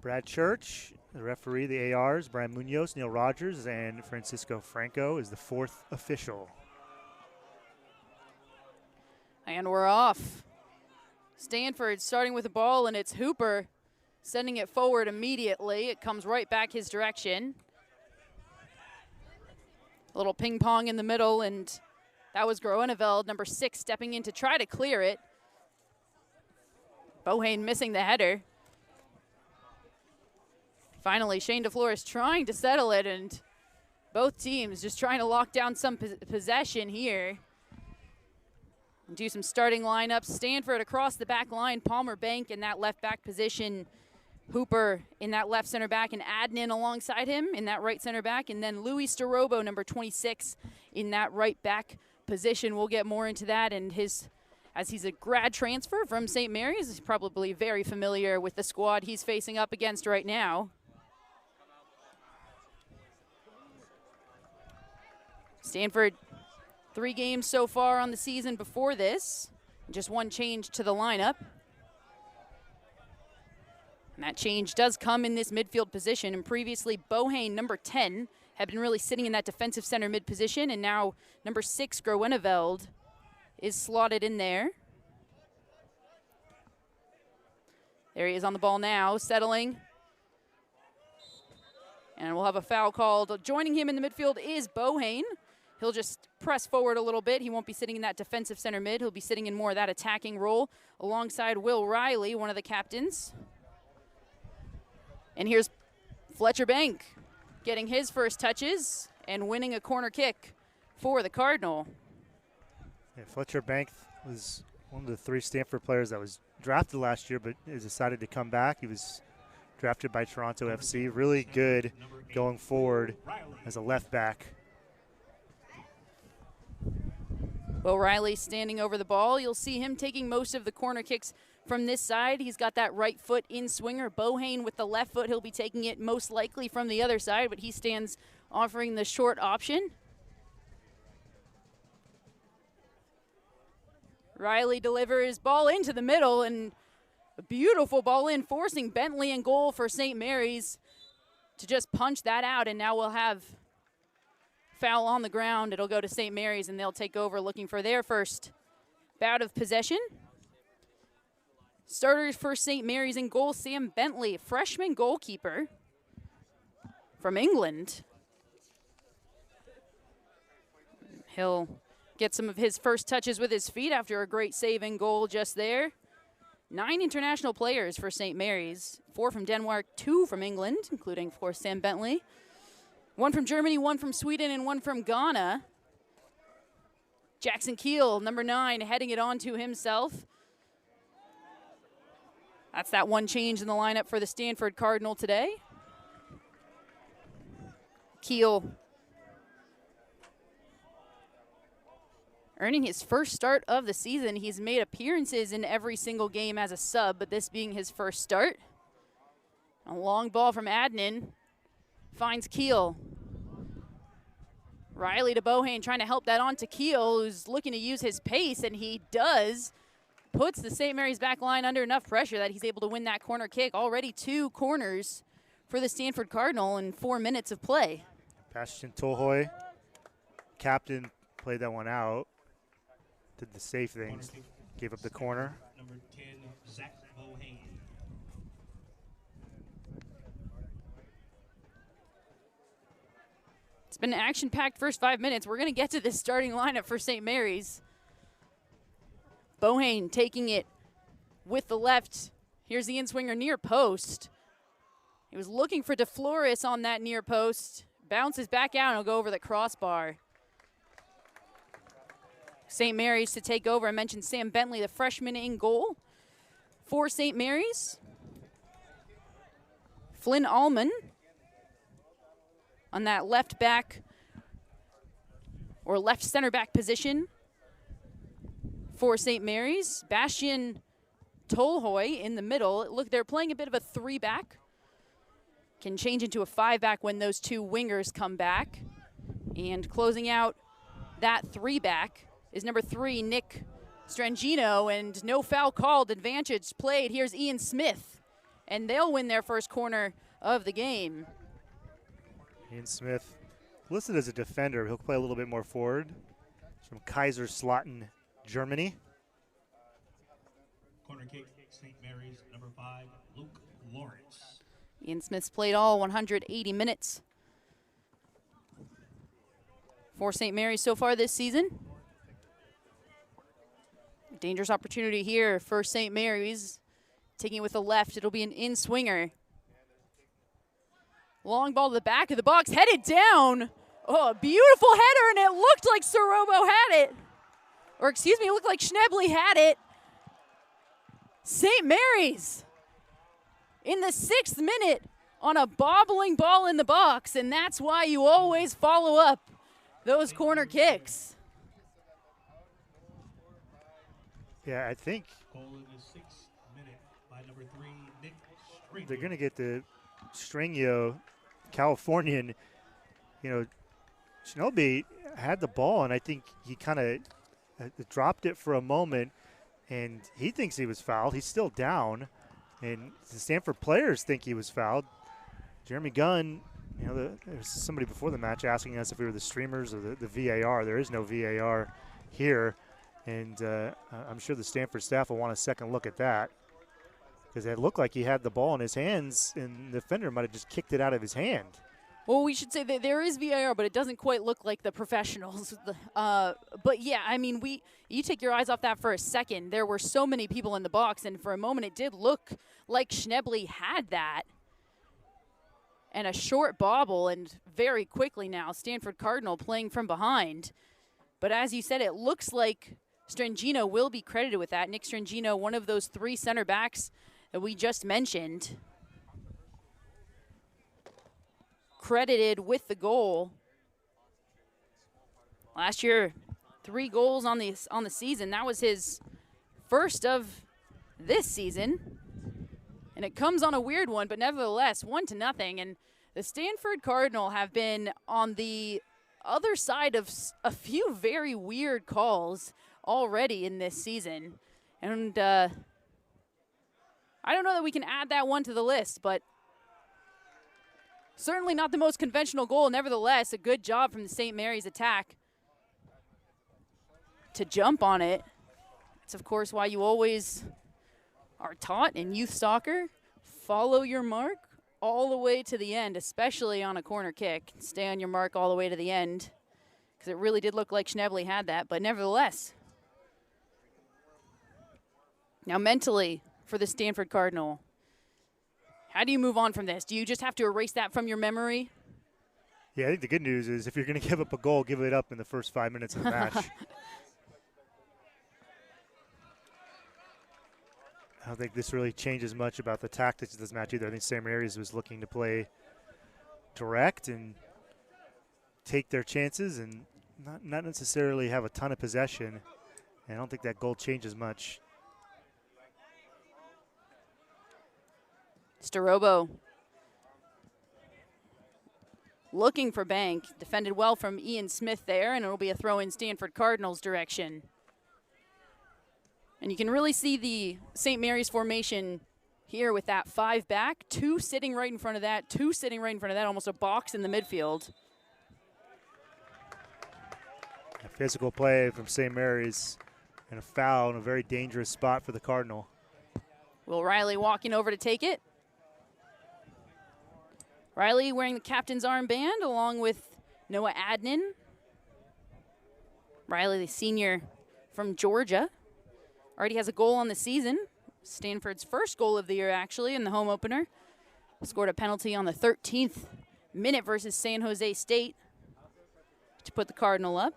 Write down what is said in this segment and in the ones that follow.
Brad Church, the referee, the ARs, Brian Munoz, Neil Rogers, and Francisco Franco is the fourth official. And we're off. Stanford starting with the ball, and it's Hooper sending it forward immediately. It comes right back his direction. A little ping pong in the middle, and that was Groeneveld, number 6, stepping in to try to clear it. Bohane missing the header. Finally, Shane DeFlores trying to settle it, and both teams just trying to lock down some possession here. Do some starting lineups. Stanford across the back line, Palmer Bank in that left back position, Hooper in that left center back, and Adnan alongside him in that right center back, and then Louis Starobo, number 26, in that right back position. We'll get more into that, and as he's a grad transfer from St. Mary's, he's probably very familiar with the squad he's facing up against right now. Stanford, 3 games so far on the season before this. Just one change to the lineup. And that change does come in this midfield position. And previously, Bohane, number 10, had been really sitting in that defensive center mid position. And now number 6, Groeneveld, is slotted in there. There he is on the ball now, settling. And we'll have a foul called. Joining him in the midfield is Bohane. He'll just press forward a little bit. He won't be sitting in that defensive center mid. He'll be sitting in more of that attacking role alongside Will Riley, one of the captains. And here's Fletcher Bank getting his first touches and winning a corner kick for the Cardinal. Yeah, Fletcher Bank was one of the 3 Stanford players that was drafted last year but has decided to come back. He was drafted by Toronto FC. Really good going forward as a left back. Will Riley standing over the ball. You'll see him taking most of the corner kicks from this side. He's got that right foot in swinger. Bohane with the left foot. He'll be taking it most likely from the other side, but he stands offering the short option. Riley delivers ball into the middle, and a beautiful ball in, forcing Bentley in goal for St. Mary's to just punch that out, and now we'll have foul on the ground. It'll go to St. Mary's, and they'll take over looking for their first bout of possession. Starters for St. Mary's in goal, Sam Bentley, freshman goalkeeper from England. He'll get some of his first touches with his feet after a great save in goal just there. 9 international players for St. Mary's, 4 from Denmark, 2 from England, including, of course, Sam Bentley. 1 from Germany, 1 from Sweden, and 1 from Ghana. Jackson Keel, number 9, heading it on to himself. That's that one change in the lineup for the Stanford Cardinal today. Keel earning his first start of the season. He's made appearances in every single game as a sub, but this being his first start. A long ball from Adnan. Finds Keel. Riley to Bohane trying to help that on to Keel, who's looking to use his pace, and he does. Puts the St. Mary's back line under enough pressure that he's able to win that corner kick. Already 2 corners for the Stanford Cardinal in 4 minutes of play. Bastian Tolhoy, captain, played that one out. Did the safe things. Gave up the corner. Number 10, Zach Bohane. It's been an action-packed first 5 minutes. We're going to get to this starting lineup for St. Mary's. Bohane taking it with the left. Here's the in-swinger near post. He was looking for DeFlores on that near post. Bounces back out and will go over the crossbar. St. Mary's to take over. I mentioned Sam Bentley, the freshman, in goal for St. Mary's. Flynn Allman on that left back or left center back position for St. Mary's. Bastian Tolhoy in the middle. Look, they're playing a bit of a 3-back. Can change into a 5-back when those 2 wingers come back. And closing out that 3-back is number 3, Nick Strangino, and no foul called. Advantage played. Here's Ian Smith, and they'll win their first corner of the game. Ian Smith, listed as a defender. He'll play a little bit more forward. He's from Kaiserslautern, Germany. Corner kick, St. Mary's, number 5, Luke Lawrence. Ian Smith's played all 180 minutes for St. Mary's so far this season. Dangerous opportunity here for St. Mary's. Taking it with the left, it'll be an in-swinger. Long ball to the back of the box, headed down. Oh, a beautiful header, and it looked like Sorobo had it. Or excuse me, it looked like Schnebley had it. St. Mary's in the 6th minute on a bobbling ball in the box, and that's why you always follow up those corner kicks. Yeah, I think Goal in the 6th minute by number 3, Nick Stringio. they're going to get the Stringio, Californian. You know, Schnelby had the ball, and I think he kind of dropped it for a moment, and he thinks he was fouled. He's still down, and the Stanford players think he was fouled. Jeremy Gunn, you know, there was somebody before the match asking us if we were the streamers or the VAR. There is no VAR here, and I'm sure the Stanford staff will want a second look at that, because it looked like he had the ball in his hands, and the defender might have just kicked it out of his hand. Well, we should say that there is VAR, but it doesn't quite look like the professionals. But yeah, I mean, you take your eyes off that for a second. There were so many people in the box, and for a moment it did look like Schnebley had that. And a short bobble, and very quickly now, Stanford Cardinal playing from behind. But as you said, it looks like Strangino will be credited with that. Nick Strangino, one of those 3 center backs that we just mentioned, credited with the goal. Last year, 3 goals on the season. That was his first of this season. And it comes on a weird one, but nevertheless, 1-0. And the Stanford Cardinal have been on the other side of a few very weird calls already in this season. And I don't know that we can add that one to the list, but certainly not the most conventional goal. Nevertheless, a good job from the St. Mary's attack to jump on it. It's, of course, why you always are taught in youth soccer. Follow your mark all the way to the end, especially on a corner kick. Stay on your mark all the way to the end, because it really did look like Schnebley had that. But nevertheless, now mentally for the Stanford Cardinal, how do you move on from this? Do you just have to erase that from your memory? Yeah, I think the good news is if you're going to give up a goal, give it up in the first 5 minutes of the match. I don't think this really changes much about the tactics of this match either. I think St. Mary's was looking to play direct and take their chances and not necessarily have a ton of possession. And I don't think that goal changes much. Starobo looking for Bank. Defended well from Ian Smith there, and it'll be a throw in Stanford Cardinals direction. And you can really see the St. Mary's formation here with that 5 back, 2 sitting right in front of that, 2 sitting right in front of that, almost a box in the midfield. A physical play from St. Mary's and a foul in a very dangerous spot for the Cardinal. Will Riley walking over to take it. Riley wearing the captain's armband along with Noah Adnan. Riley, the senior from Georgia, already has a goal on the season. Stanford's first goal of the year, actually, in the home opener. Scored a penalty on the 13th minute versus San Jose State to put the Cardinal up.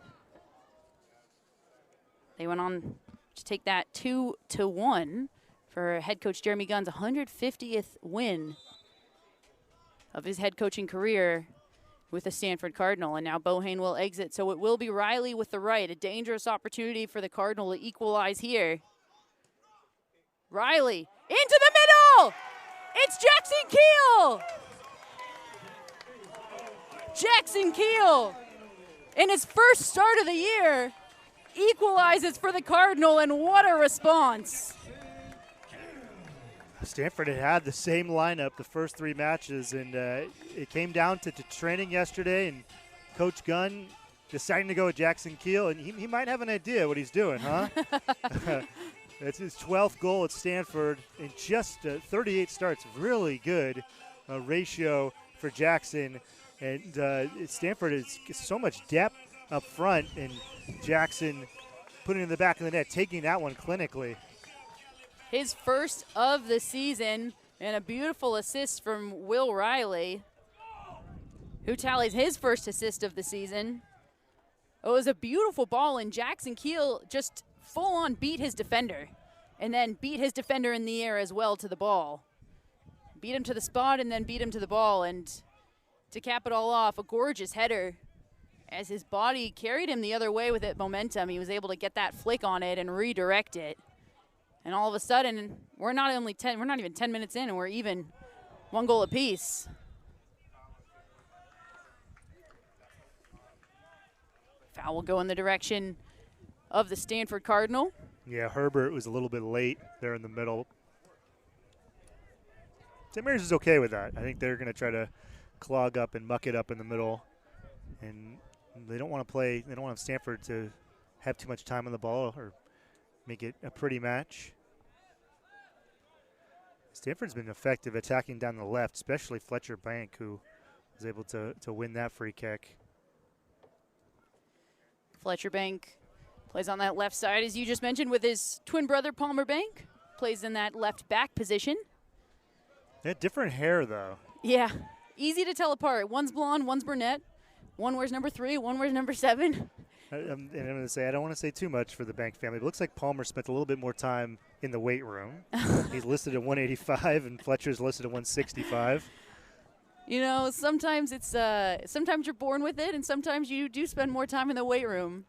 They went on to take that 2-1 for head coach Jeremy Gunn's 150th win of his head coaching career with the Stanford Cardinal. And now Bohane will exit, so it will be Riley with the right. A dangerous opportunity for the Cardinal to equalize here. Riley into the middle! It's Jackson Keel! Jackson Keel, in his first start of the year, equalizes for the Cardinal, and what a response. Stanford had the same lineup the first 3 matches, and it came down to training yesterday, and Coach Gunn deciding to go with Jackson Keel, and he might have an idea what he's doing, huh? It's his 12th goal at Stanford in just 38 starts. Really good ratio for Jackson. And Stanford is so much depth up front, and Jackson putting it in the back of the net, taking that one clinically. His first of the season, and a beautiful assist from Will Riley, who tallies his first assist of the season. It was a beautiful ball, and Jackson Keel just full-on beat his defender, and then beat his defender in the air as well to the ball. Beat him to the spot and then beat him to the ball, and to cap it all off, a gorgeous header. As his body carried him the other way with it momentum, he was able to get that flick on it and redirect it. And all of a sudden, we're not even 10 minutes in, and we're even 1 goal apiece. Foul will go in the direction of the Stanford Cardinal. Yeah, Herbert was a little bit late there in the middle. St. Mary's is okay with that. I think they're going to try to clog up and muck it up in the middle. And they don't want to play, they don't want Stanford to have too much time on the ball or make it a pretty match. Stanford's been effective attacking down the left, especially Fletcher Bank, who was able to win that free kick. Fletcher Bank plays on that left side, as you just mentioned, with his twin brother Palmer Bank. Plays in that left back position. They had different hair, though. Yeah, easy to tell apart. One's blonde, one's brunette. One wears number 3, one wears number 7. And I'm going to say, I don't want to say too much for the Bank family, but it looks like Palmer spent a little bit more time in the weight room. He's listed at 185, and Fletcher's listed at 165. You know, sometimes it's sometimes you're born with it, and sometimes you do spend more time in the weight room.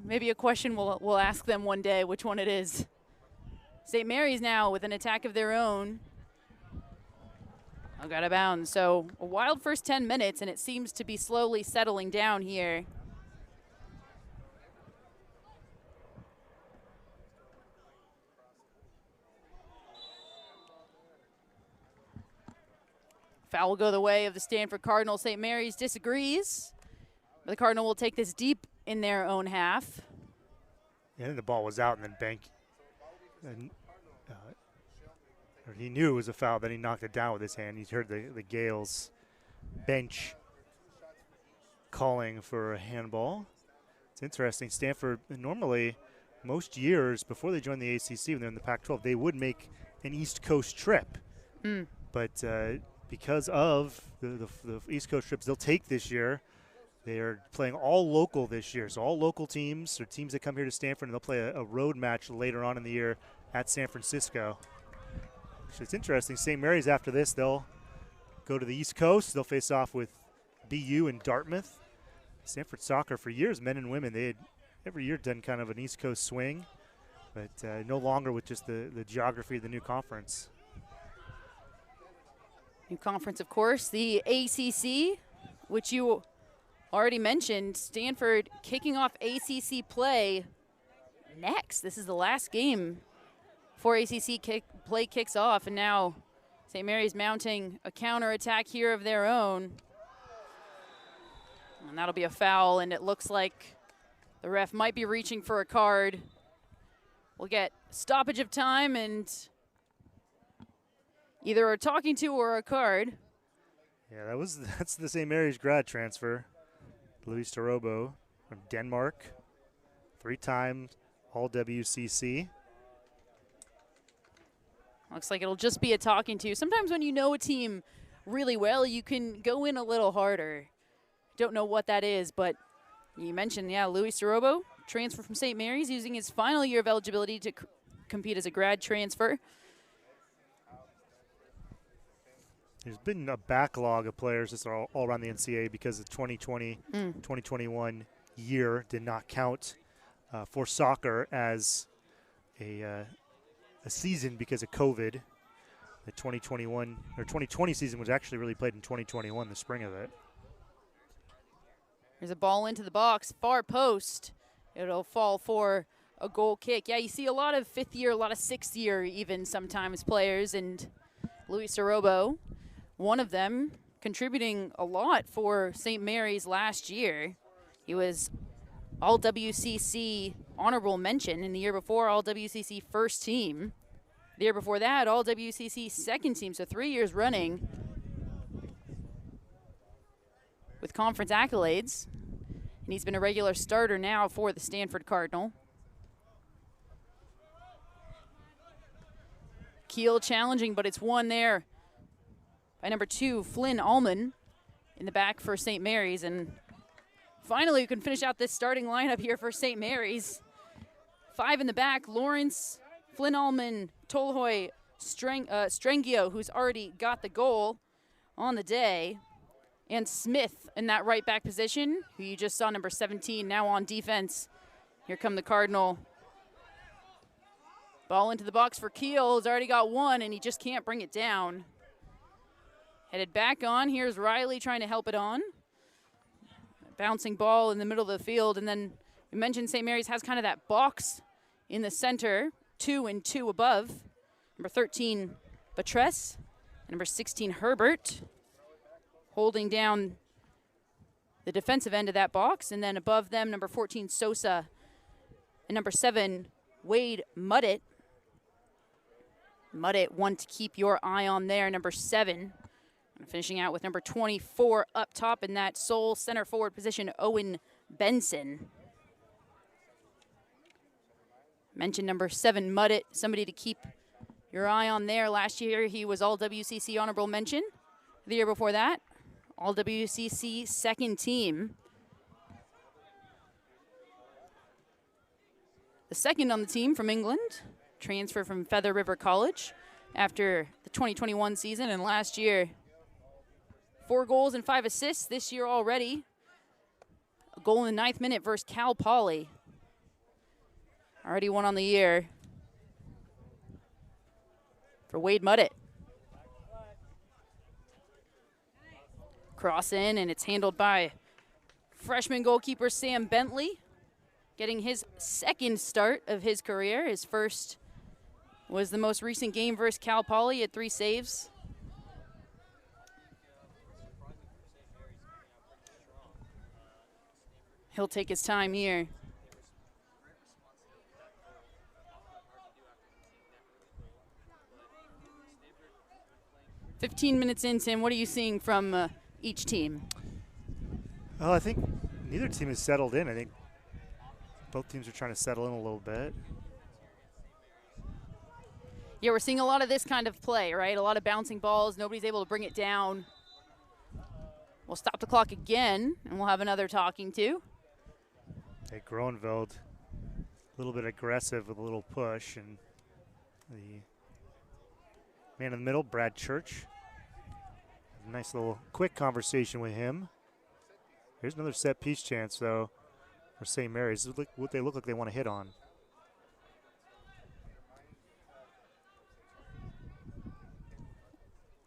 Maybe a question we'll ask them one day which one it is. St. Mary's now with an attack of their own. Got a bound. So a wild first 10 minutes, and it seems to be slowly settling down here. Foul will go the way of the Stanford Cardinal. St. Mary's disagrees. But the Cardinal will take this deep in their own half. Yeah, and the ball was out, and then Bank, or he knew it was a foul, then he knocked it down with his hand. He heard the Gales bench calling for a handball. It's interesting. Stanford, normally, most years before they joined the ACC, when they're in the Pac-12, they would make an East Coast trip. But because of the East Coast trips they'll take this year, they are playing all local this year. So all local teams or teams that come here to Stanford, and they'll play a road match later on in the year at San Francisco. So it's interesting. St. Mary's, after this, they'll go to the East Coast. They'll face off with BU and Dartmouth. Stanford soccer for years, men and women, they had every year done kind of an East Coast swing, but no longer with just the geography of the new conference. New conference, of course, the ACC, which you already mentioned. Stanford kicking off ACC play next. This is the last game before ACC play kicks off, and now St. Mary's mounting a counterattack here of their own. And that'll be a foul, and it looks like the ref might be reaching for a card. We'll get stoppage of time and either a talking to or a card. Yeah, that's the St. Mary's grad transfer. Luis Torobo from Denmark, 3-time All-WCC. Looks like it'll just be a talking to. Sometimes when you know a team really well, you can go in a little harder. Don't know what that is, but you mentioned, yeah, Luis Torobo, transfer from St. Mary's, using his final year of eligibility to compete as a grad transfer. There's been a backlog of players just all around the NCAA because the 2020-2021 year did not count for soccer as a season because of COVID. The 2021 or 2020 season was actually really played in 2021, the spring of it. There's a ball into the box, far post. It'll fall for a goal kick. Yeah, you see a lot of fifth year, a lot of sixth year even sometimes players, and Luis Arobo, one of them, contributing a lot for St. Mary's last year. He was all WCC honorable mention, in the year before all WCC first team. The year before that, all WCC second team, so 3 years running with conference accolades. And he's been a regular starter now for the Stanford Cardinal. Keel challenging, but it's won there by number 2, Flynn Allman, in the back for St. Mary's. And finally, we can finish out this starting lineup here for St. Mary's. 5 in the back, Lawrence, Flynn Allman, Tolhoy, Strengio, who's already got the goal on the day, and Smith in that right back position, who you just saw, number 17, now on defense. Here come the Cardinal. Ball into the box for Keel. He's already got one, and he just can't bring it down. Headed back on. Here's Riley trying to help it on. Bouncing ball in the middle of the field. And then we mentioned St. Mary's has kind of that box in the center, 2 and 2 above. Number 13, Batres. And number 16, Herbert, holding down the defensive end of that box. And then above them, number 14, Sosa. And number 7, Wade Muddett. Muddett, one to keep your eye on there, number 7. And finishing out with number 24 up top in that sole center forward position, Owen Benson. Mentioned number 7, Muddett, somebody to keep your eye on there. Last year, he was all WCC honorable mention. The year before that, all WCC second team. The second on the team from England, transfer from Feather River College after the 2021 season, and last year 4 goals and 5 assists this year already. A goal in the 9th minute versus Cal Poly. Already one on the year for Wade Muddett. Cross in, and it's handled by freshman goalkeeper Sam Bentley, getting his second start of his career. His first was the most recent game versus Cal Poly at 3 saves. He'll take his time here. "15 minutes in, Tim, what are you seeing from each team?" Well, I think neither team is settled in. I think both teams are trying to settle in a little bit. Yeah, we're seeing a lot of this kind of play, right? A lot of bouncing balls. Nobody's able to bring it down. We'll stop the clock again, and we'll have another talking to. Hey, Groenveld, a little bit aggressive with a little push, and the man in the middle, Brad Church. A nice little quick conversation with him. Here's another set piece chance, though, for St. Mary's. What they look like they want to hit on.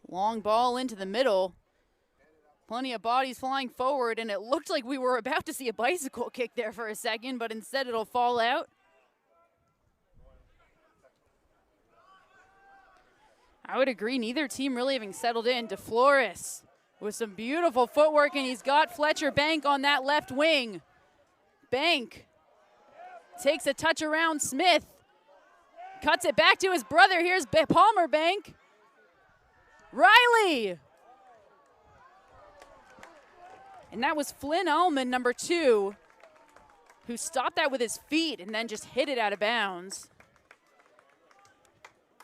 Long ball into the middle. Plenty of bodies flying forward, and it looked like we were about to see a bicycle kick there for a second, but instead it'll fall out. I would agree, neither team really having settled in. DeFlores with some beautiful footwork, and he's got Fletcher Bank on that left wing. Bank takes a touch around Smith. Cuts it back to his brother. Here's Palmer Bank. Riley. And that was Flynn Allman, number 2, who stopped that with his feet and then just hit it out of bounds.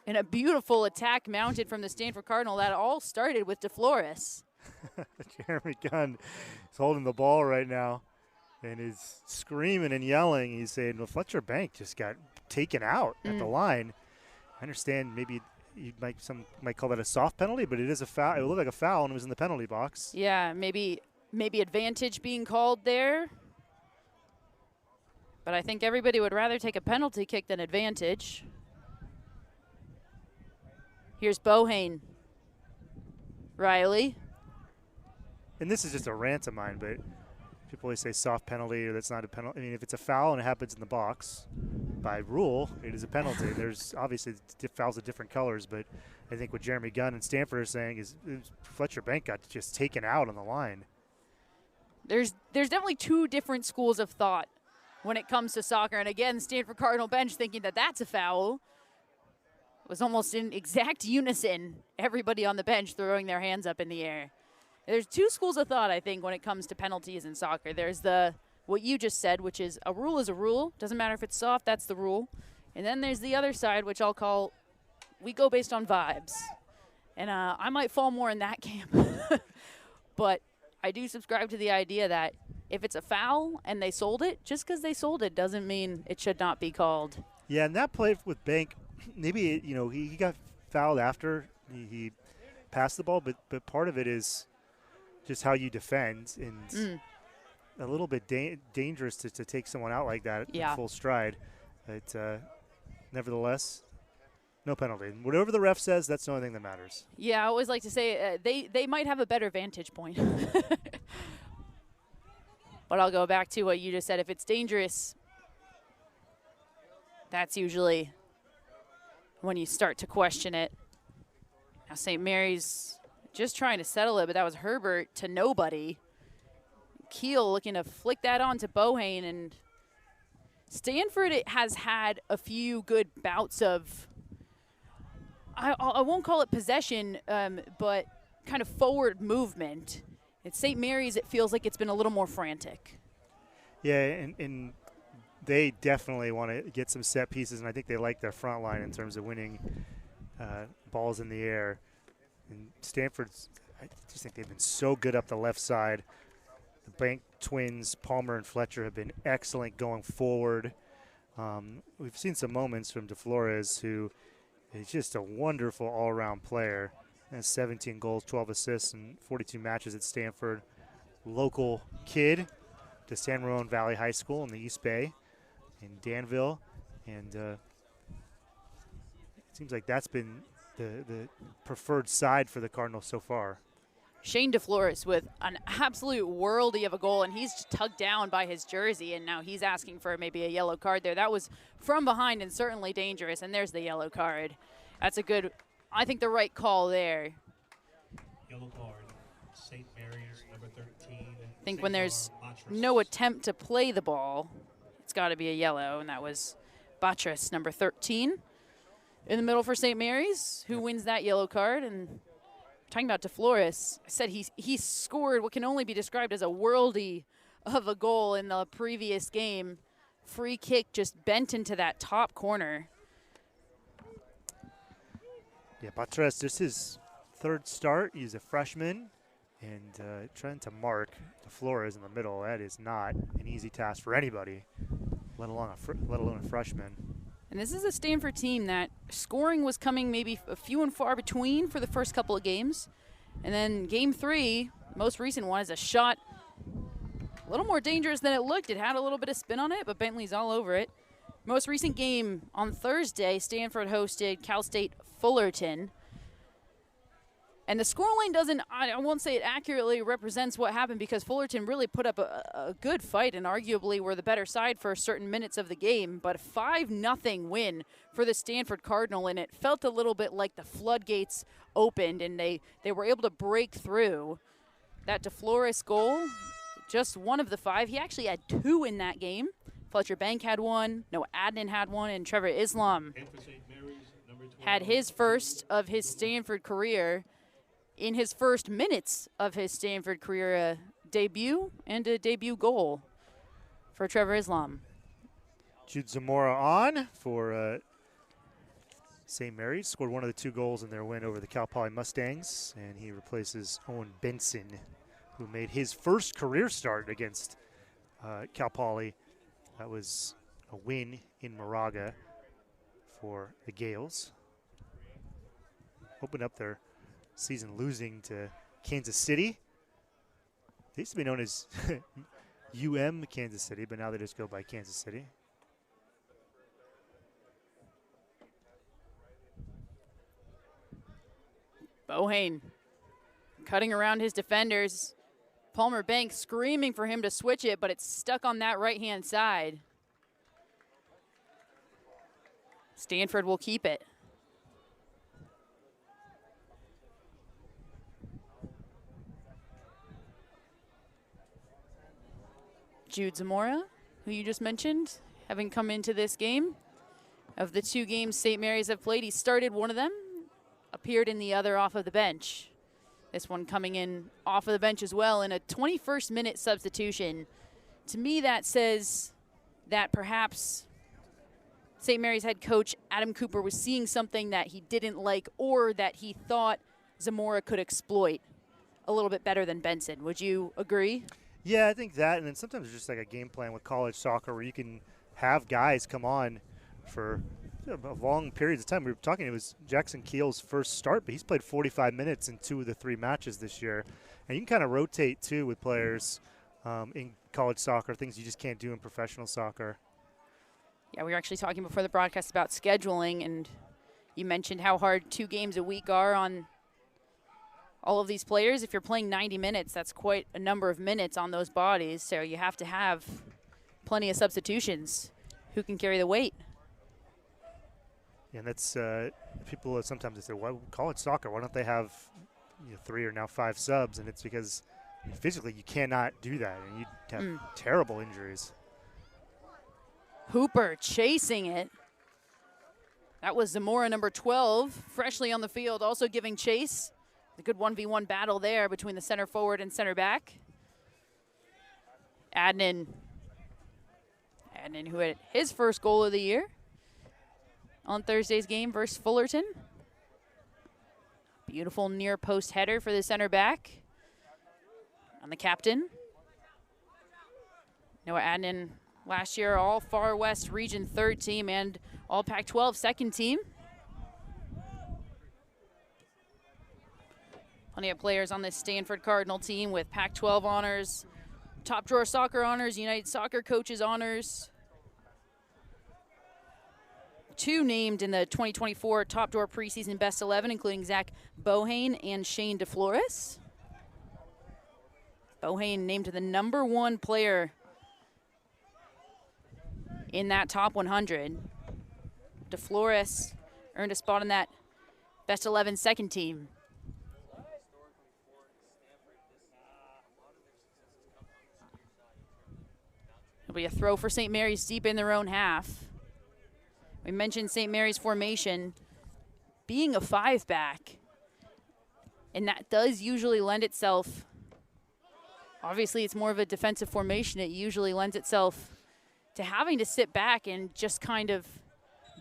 And a beautiful attack mounted from the Stanford Cardinal that all started with DeFlores. Jeremy Gunn is holding the ball right now and is screaming and yelling. He's saying, well, Fletcher Bank just got taken out at the line. I understand maybe some might call that a soft penalty, but it is a foul. It looked like a foul, and it was in the penalty box. Yeah, maybe advantage being called there. But I think everybody would rather take a penalty kick than advantage. Here's Bohane. Riley. And this is just a rant of mine, but people always say soft penalty or that's not a penalty. I mean, if it's a foul and it happens in the box, by rule, it is a penalty. There's obviously fouls of different colors, but I think what Jeremy Gunn and Stanford are saying is Fletcher Bank got just taken out on the line. There's definitely two different schools of thought when it comes to soccer. And again, Stanford Cardinal bench thinking that that's a foul. It was almost in exact unison, everybody on the bench throwing their hands up in the air. There's two schools of thought, I think, when it comes to penalties in soccer. There's what you just said, which is a rule. Doesn't matter if it's soft, that's the rule. And then there's the other side, which I'll call, we go based on vibes. And I might fall more in that camp. But I do subscribe to the idea that if it's a foul and they sold it, just because they sold it doesn't mean it should not be called. Yeah, and that play with Bank, maybe, he got fouled after he passed the ball, but part of it is just how you defend, and a little bit dangerous to take someone out like that in full stride. But nevertheless, no penalty. Whatever the ref says, that's the only thing that matters. Yeah, I always like to say they might have a better vantage point. But I'll go back to what you just said. If it's dangerous, that's usually when you start to question it. Now St. Mary's just trying to settle it, but that was Herbert to nobody. Keel looking to flick that on to Bohane, and Stanford has had a few good bouts of, I won't call it possession, but kind of forward movement. At St. Mary's, it feels like it's been a little more frantic. Yeah, and they definitely want to get some set pieces, and I think they like their front line in terms of winning balls in the air. And Stanford's, I just think they've been so good up the left side. The Bank twins, Palmer and Fletcher, have been excellent going forward. We've seen some moments from DeFlores, who is just a wonderful all-around player. Has 17 goals, 12 assists, and 42 matches at Stanford. Local kid to San Ramon Valley High School in the East Bay in Danville. And it seems like that's been the preferred side for the Cardinals so far. Shane DeFlores with an absolute worldie of a goal, and he's tugged down by his jersey, and now he's asking for maybe a yellow card there. That was from behind and certainly dangerous, and there's the yellow card. That's a good, I think, the right call there. Yellow card, St. Mary's, number 13. I think when there's no attempt to play the ball, it's got to be a yellow, and that was Batras, number 13. In the middle for St. Mary's, who wins that yellow card. And talking about DeFlores, I said he scored what can only be described as a worldie of a goal in the previous game. Free kick just bent into that top corner. Yeah, Batras, this is his third start. He's a freshman, and trying to mark DeFlores in the middle, that is not an easy task for anybody, let alone a freshman. And this is a Stanford team that scoring was coming maybe a few and far between for the first couple of games. And then game 3, most recent one, is a shot a little more dangerous than it looked. It had a little bit of spin on it, but Bentley's all over it. Most recent game on Thursday, Stanford hosted Cal State Fullerton. And the scoreline doesn't, I won't say it accurately represents what happened, because Fullerton really put up a good fight and arguably were the better side for certain minutes of the game. But a 5-0 win for the Stanford Cardinal, and it felt a little bit like the floodgates opened and they were able to break through. That DeFlores goal, just one of the 5. He actually had 2 in that game. Fletcher Bank had 1, Noah Adnan had 1, and Trevor Islam had his first of his Stanford career in his first minutes of his Stanford career, debut and a debut goal for Trevor Islam. Jude Zamora on for St. Mary's. Scored one of the 2 goals in their win over the Cal Poly Mustangs, and he replaces Owen Benson, who made his first career start against Cal Poly. That was a win in Moraga for the Gales. Opened up their season losing to Kansas City. They used to be known as Kansas City, but now they just go by Kansas City. Bohane cutting around his defenders. Palmer Bank screaming for him to switch it, but it's stuck on that right-hand side. Stanford will keep it. Jude Zamora, who you just mentioned, having come into this game. Of the 2 games St. Mary's have played, he started one of them, appeared in the other off of the bench. This one coming in off of the bench as well in a 21st minute substitution. To me, that says that perhaps St. Mary's head coach Adam Cooper was seeing something that he didn't like or that he thought Zamora could exploit a little bit better than Benson. Would you agree? Yeah, I think that, and then sometimes it's just like a game plan with college soccer where you can have guys come on for long periods of time. We were talking, it was Jackson Keel's first start, but he's played 45 minutes in 2 of the 3 matches this year. And you can kind of rotate, too, with players in college soccer, things you just can't do in professional soccer. Yeah, we were actually talking before the broadcast about scheduling, and you mentioned how hard 2 games a week are on all of these players. If you're playing 90 minutes, that's quite a number of minutes on those bodies, so you have to have plenty of substitutions. Who can carry the weight? And that's people sometimes they say, "Well, college soccer, why don't they have 3 or now 5 subs?" And it's because physically you cannot do that, and you have terrible injuries. Hooper chasing it. That was Zamora, number 12, freshly on the field, also giving chase. The good 1v1 battle there between the center forward and center back. Adnan, who had his first goal of the year on Thursday's game versus Fullerton. Beautiful near post header for the center back. On the captain. Noah Adnan last year all Far West Region 3rd team and all Pac-12 2nd team. Plenty of players on this Stanford Cardinal team with Pac-12 honors, Top Drawer Soccer honors, United Soccer Coaches honors. 2 named in the 2024 Top Drawer preseason Best 11, including Zach Bohane and Shane DeFlores. Bohane named the number 1 player in that top 100. DeFlores earned a spot in that Best 11 2nd team. It'll be a throw for St. Mary's deep in their own half. We mentioned St. Mary's formation being a 5-back, and that does usually lend itself, obviously it's more of a defensive formation, it usually lends itself to having to sit back and just kind of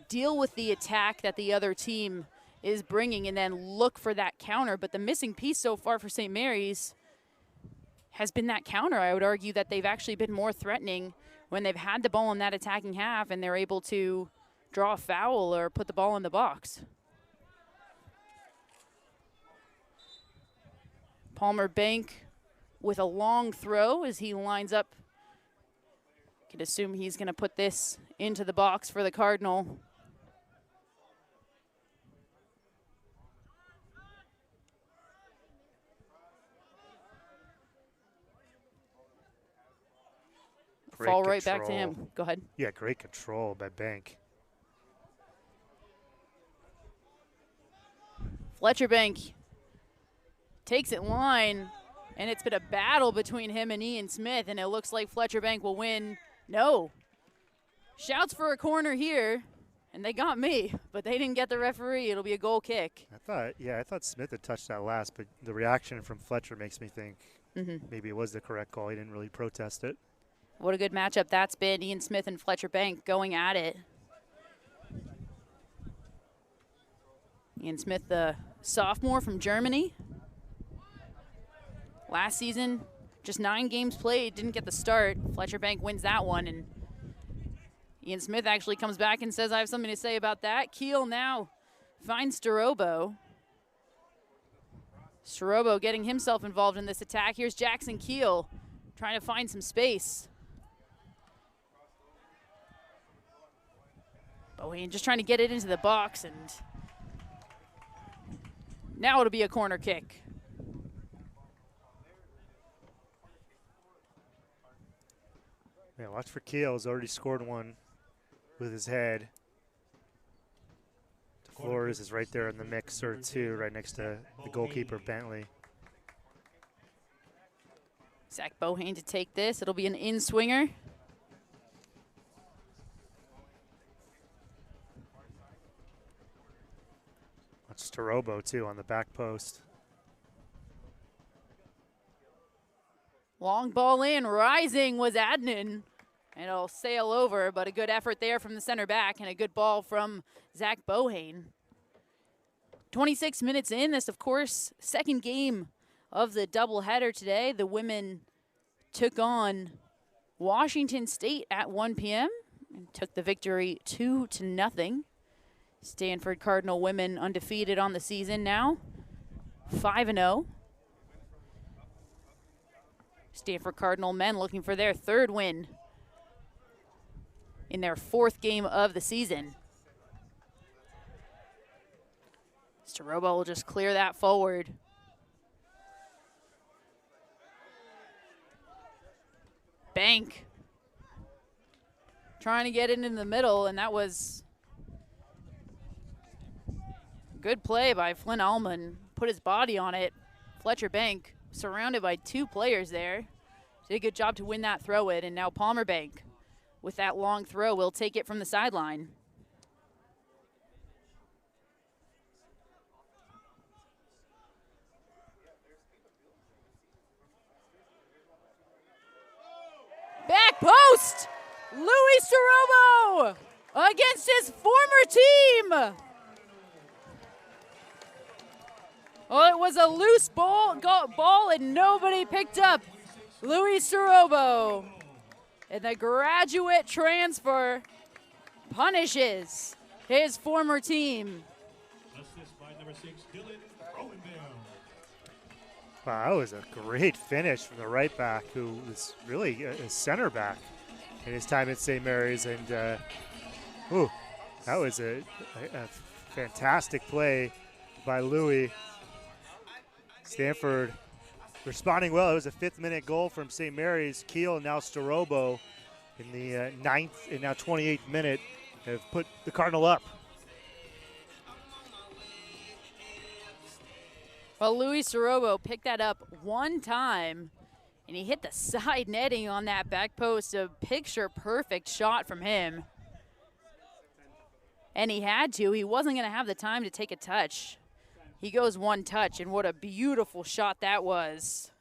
deal with the attack that the other team is bringing and then look for that counter. But the missing piece so far for St. Mary's has been that counter. I would argue that they've actually been more threatening when they've had the ball in that attacking half and they're able to draw a foul or put the ball in the box. Palmer Bank with a long throw as he lines up. Could assume he's going to put this into the box for the Cardinal. Fall right back to him. Go ahead. Yeah, great control by Bank. Fletcher Bank takes it line, and it's been a battle between him and Ian Smith, and it looks like Fletcher Bank will win. No. Shouts for a corner here, and they got me, but they didn't get the referee. It'll be a goal kick. I thought Smith had touched that last, but the reaction from Fletcher makes me think maybe it was the correct call. He didn't really protest it. What a good matchup that's been. Ian Smith and Fletcher Bank going at it. Ian Smith, the sophomore from Germany. Last season, just 9 games played, didn't get the start. Fletcher Bank wins that one, and Ian Smith actually comes back and says, I have something to say about that. Keel now finds Starobo. Starobo getting himself involved in this attack. Here's Jackson Keel trying to find some space. Bohane just trying to get it into the box, and now it'll be a corner kick. Yeah, watch for Keel. He's already scored one with his head. Flores is right there in the mixer too, right next to the goalkeeper, Bentley. Zach Bohane to take this. It'll be an in-swinger. That's Starobo too on the back post. Long ball in, rising was Adnan. And it'll sail over, but a good effort there from the center back and a good ball from Zach Bohane. 26 minutes in, this of course, second game of the doubleheader today. The women took on Washington State at 1 p.m. and took the victory 2-0. Stanford Cardinal women undefeated on the season now, 5-0. Stanford Cardinal men looking for their third win in their fourth game of the season. Starobo will just clear that forward. Bank trying to get it in the middle, and that was good play by Flynn Allman. Put his body on it. Fletcher Bank surrounded by two players there. Did a good job to win that throw in, and now Palmer Bank with that long throw will take it from the sideline. Back post! Louis Starobo against his former team. Oh, it was a loose ball and nobody picked up Louis Starobo. And the graduate transfer punishes his former team. Assist by number 6, Dylan Owendale. Wow, that was a great finish from the right back, who was really a center back in his time at St. Mary's. And that was a fantastic play by Louis. Stanford responding well. It was a 5th-minute goal from St. Mary's. Keel and now Starobo in the 9th and now 28th minute have put the Cardinal up. Well, Louis Starobo picked that up one time, and he hit the side netting on that back post. A picture-perfect shot from him. And he had to. He wasn't going to have the time to take a touch. He goes one touch, and what a beautiful shot that was.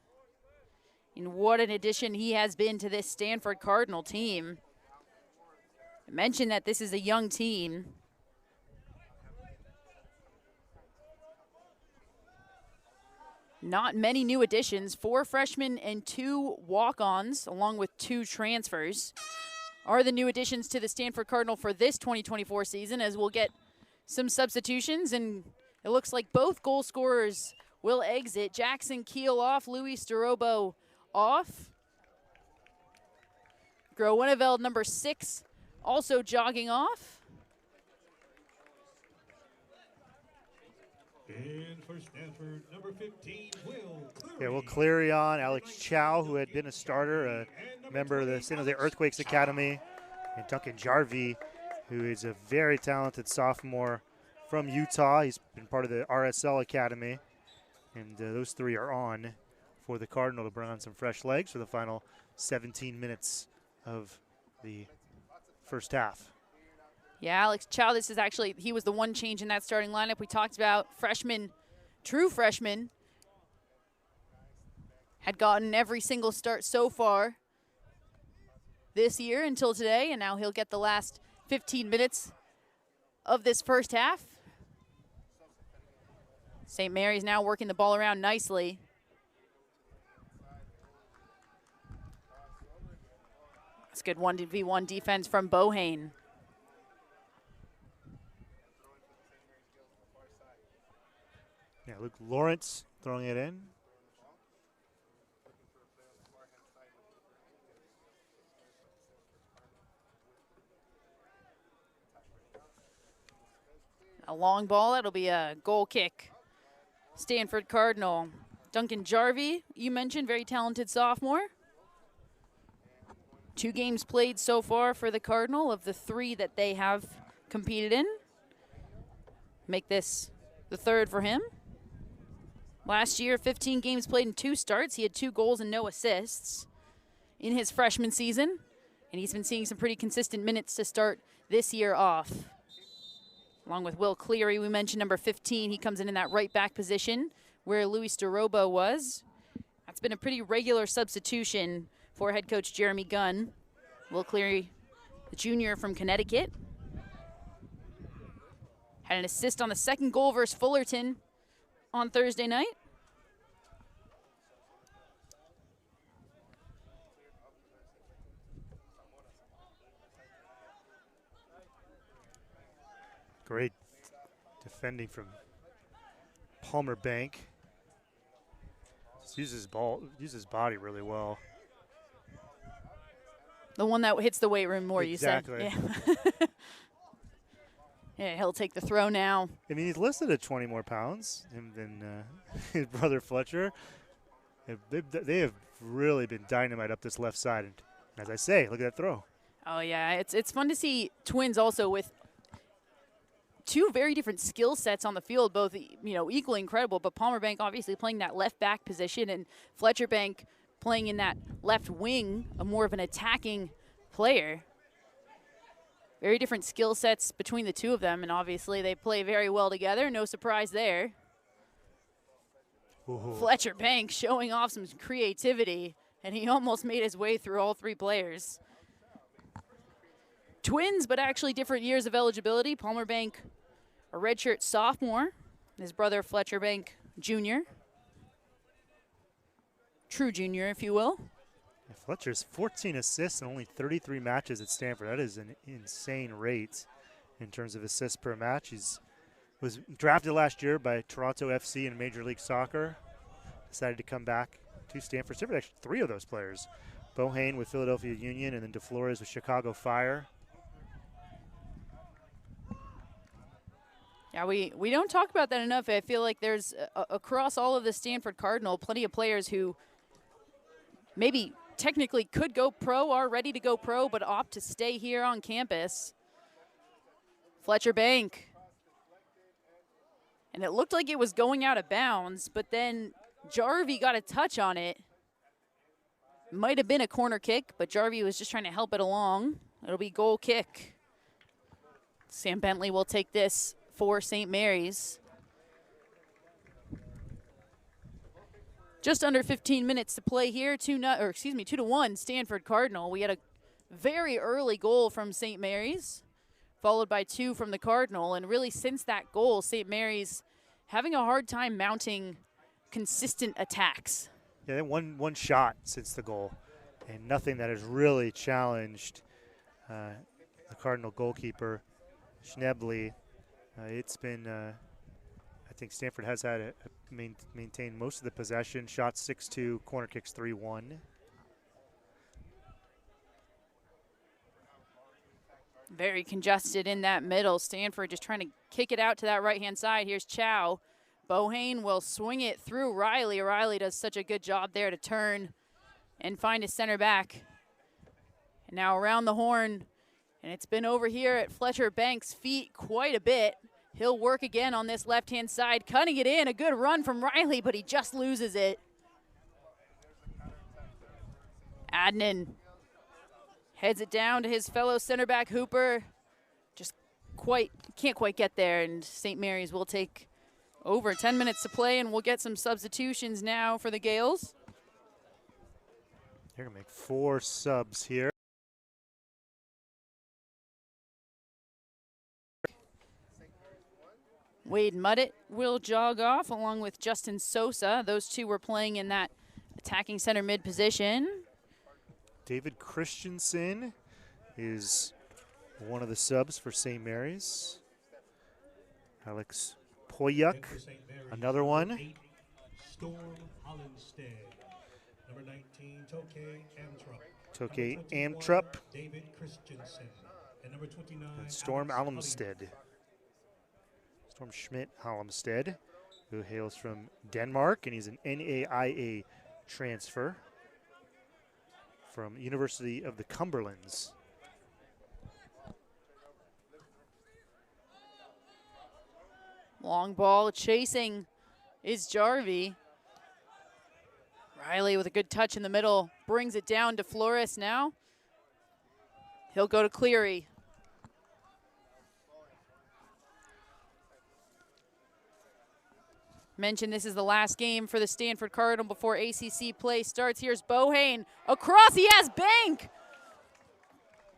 And what an addition he has been to this Stanford Cardinal team. I mentioned that this is a young team. Not many new additions. 4 freshmen and 2 walk-ons, along with 2 transfers, are the new additions to the Stanford Cardinal for this 2024 season, as we'll get some substitutions, and it looks like both goal scorers will exit. Jackson Keel off, Louis Starobo off. Groeneveld, number 6, also jogging off. And for Stanford, number 15, Will Cleary. Yeah, Will Cleary on. Alex Chow, who had been a starter, a member of the San Jose Earthquakes Academy. And Duncan Jarvie, who is a very talented sophomore from Utah. He's been part of the RSL Academy. And those 3 are on for the Cardinal to bring on some fresh legs for the final 17 minutes of the first half. Yeah, Alex Chow, this is actually, he was the one change in that starting lineup. We talked about freshman, true freshman, had gotten every single start so far this year until today, and now he'll get the last 15 minutes of this first half. St. Mary's now working the ball around nicely. That's good 1v1 defense from Bohane. Yeah, Luke Lawrence throwing it in. A long ball, that'll be a goal kick. Stanford Cardinal. Duncan Jarvie, you mentioned, very talented sophomore. 2 games played so far for the Cardinal of the 3 that they have competed in. make this the third for him. Last year, 15 games played in 2 starts. He had 2 goals and no assists in his freshman season, and he's been seeing some pretty consistent minutes to start this year off. Along with Will Cleary, we mentioned number 15. He comes in that right back position where Luis DeRobo was. That's been a pretty regular substitution for head coach Jeremy Gunn. Will Cleary, the junior from Connecticut, had an assist on the second goal versus Fullerton on Thursday night. Great defending from Palmer Bank. Just uses body really well. The one that hits the weight room more, exactly. You said. Yeah. Yeah, he'll take the throw now. I mean, he's listed at 20 more pounds than his brother Fletcher. They have really been dynamite up this left side. And as I say, look at that throw. Oh, yeah. It's fun to see twins also with 2 very different skill sets on the field, both equally incredible. But Palmer Bank obviously playing that left back position, and Fletcher Bank playing in that left wing, a more of an attacking player. Very different skill sets between the 2 of them, and obviously they play very well together. No surprise there. Ooh. Fletcher Bank showing off some creativity, and he almost made his way through all 3 players. Twins, but actually different years of eligibility. Palmer Bank, a redshirt sophomore. His brother Fletcher Bank, junior. True junior, if you will. Fletcher's 14 assists and only 33 matches at Stanford. That is an insane rate in terms of assists per match. He was drafted last year by Toronto FC in Major League Soccer. Decided to come back to Stanford. Stanford actually 3 of those players. Bohane with Philadelphia Union and then DeFlores with Chicago Fire. Yeah, we don't talk about that enough. I feel like there's, across all of the Stanford Cardinal, plenty of players who maybe technically could go pro, are ready to go pro, but opt to stay here on campus. Fletcher Bank. And it looked like it was going out of bounds, but then Jarvie got a touch on it. Might have been a corner kick, but Jarvie was just trying to help it along. It'll be goal kick. Sam Bentley will take this for St. Mary's. Just under 15 minutes to play here. 2-1 Stanford Cardinal. We had a very early goal from St. Mary's, followed by 2 from the Cardinal. And really since that goal, St. Mary's having a hard time mounting consistent attacks. Yeah, one shot since the goal, and nothing that has really challenged the Cardinal goalkeeper, Schnebley. It's been, I think Stanford has had maintained most of the possession. Shots 6-2, corner kicks 3-1. Very congested in that middle. Stanford just trying to kick it out to that right-hand side. Here's Chow. Bohane will swing it through Riley. Riley does such a good job there to turn and find his center back. And now around the horn, and it's been over here at Fletcher Bank's feet quite a bit. He'll work again on this left-hand side, cutting it in. A good run from Riley, but he just loses it. Adnan heads it down to his fellow center back Hooper. Just can't quite get there, and St. Mary's will take over 10 minutes to play, and we'll get some substitutions now for the Gales. They're gonna make 4 subs here. Wade Muddett will jog off along with Justin Sosa. Those 2 were playing in that attacking center mid position. David Christensen is one of the subs for St. Mary's. Alex Poyuk, another one. Storm Hollenstead. Number 19, Toke Amtrup. David Christensen. And number 29, Storm Almsted. Storm Schmidt Halmstad, who hails from Denmark, and he's an NAIA transfer from University of the Cumberlands. Long ball chasing is Jarvie. Riley with a good touch in the middle, brings it down to Flores now. He'll go to Cleary. Mentioned this is the last game for the Stanford Cardinal before ACC play starts. Here's Bohane across, he has Bank.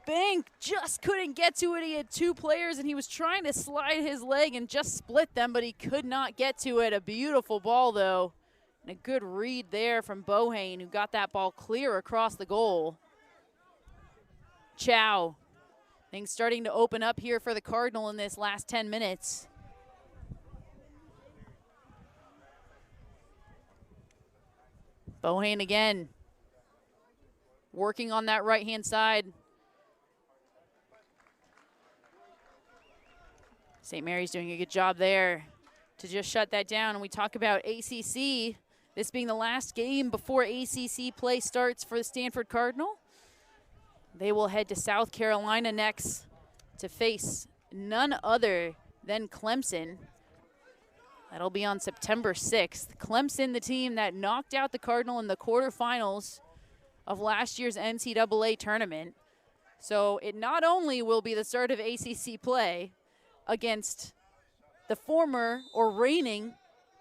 Bank just couldn't get to it. He had two players and he was trying to slide his leg and just split them, but he could not get to it. A beautiful ball though, and a good read there from Bohane, who got that ball clear across the goal. Chow, things starting to open up here for the Cardinal in this last 10 minutes. Bohane again, working on that right-hand side. St. Mary's doing a good job there to just shut that down. And we talk about ACC, this being the last game before ACC play starts for the Stanford Cardinal. They will head to South Carolina next to face none other than Clemson. That'll be on September 6th. Clemson, the team that knocked out the Cardinal in the quarterfinals of last year's NCAA tournament. So it not only will be the start of ACC play against the former or reigning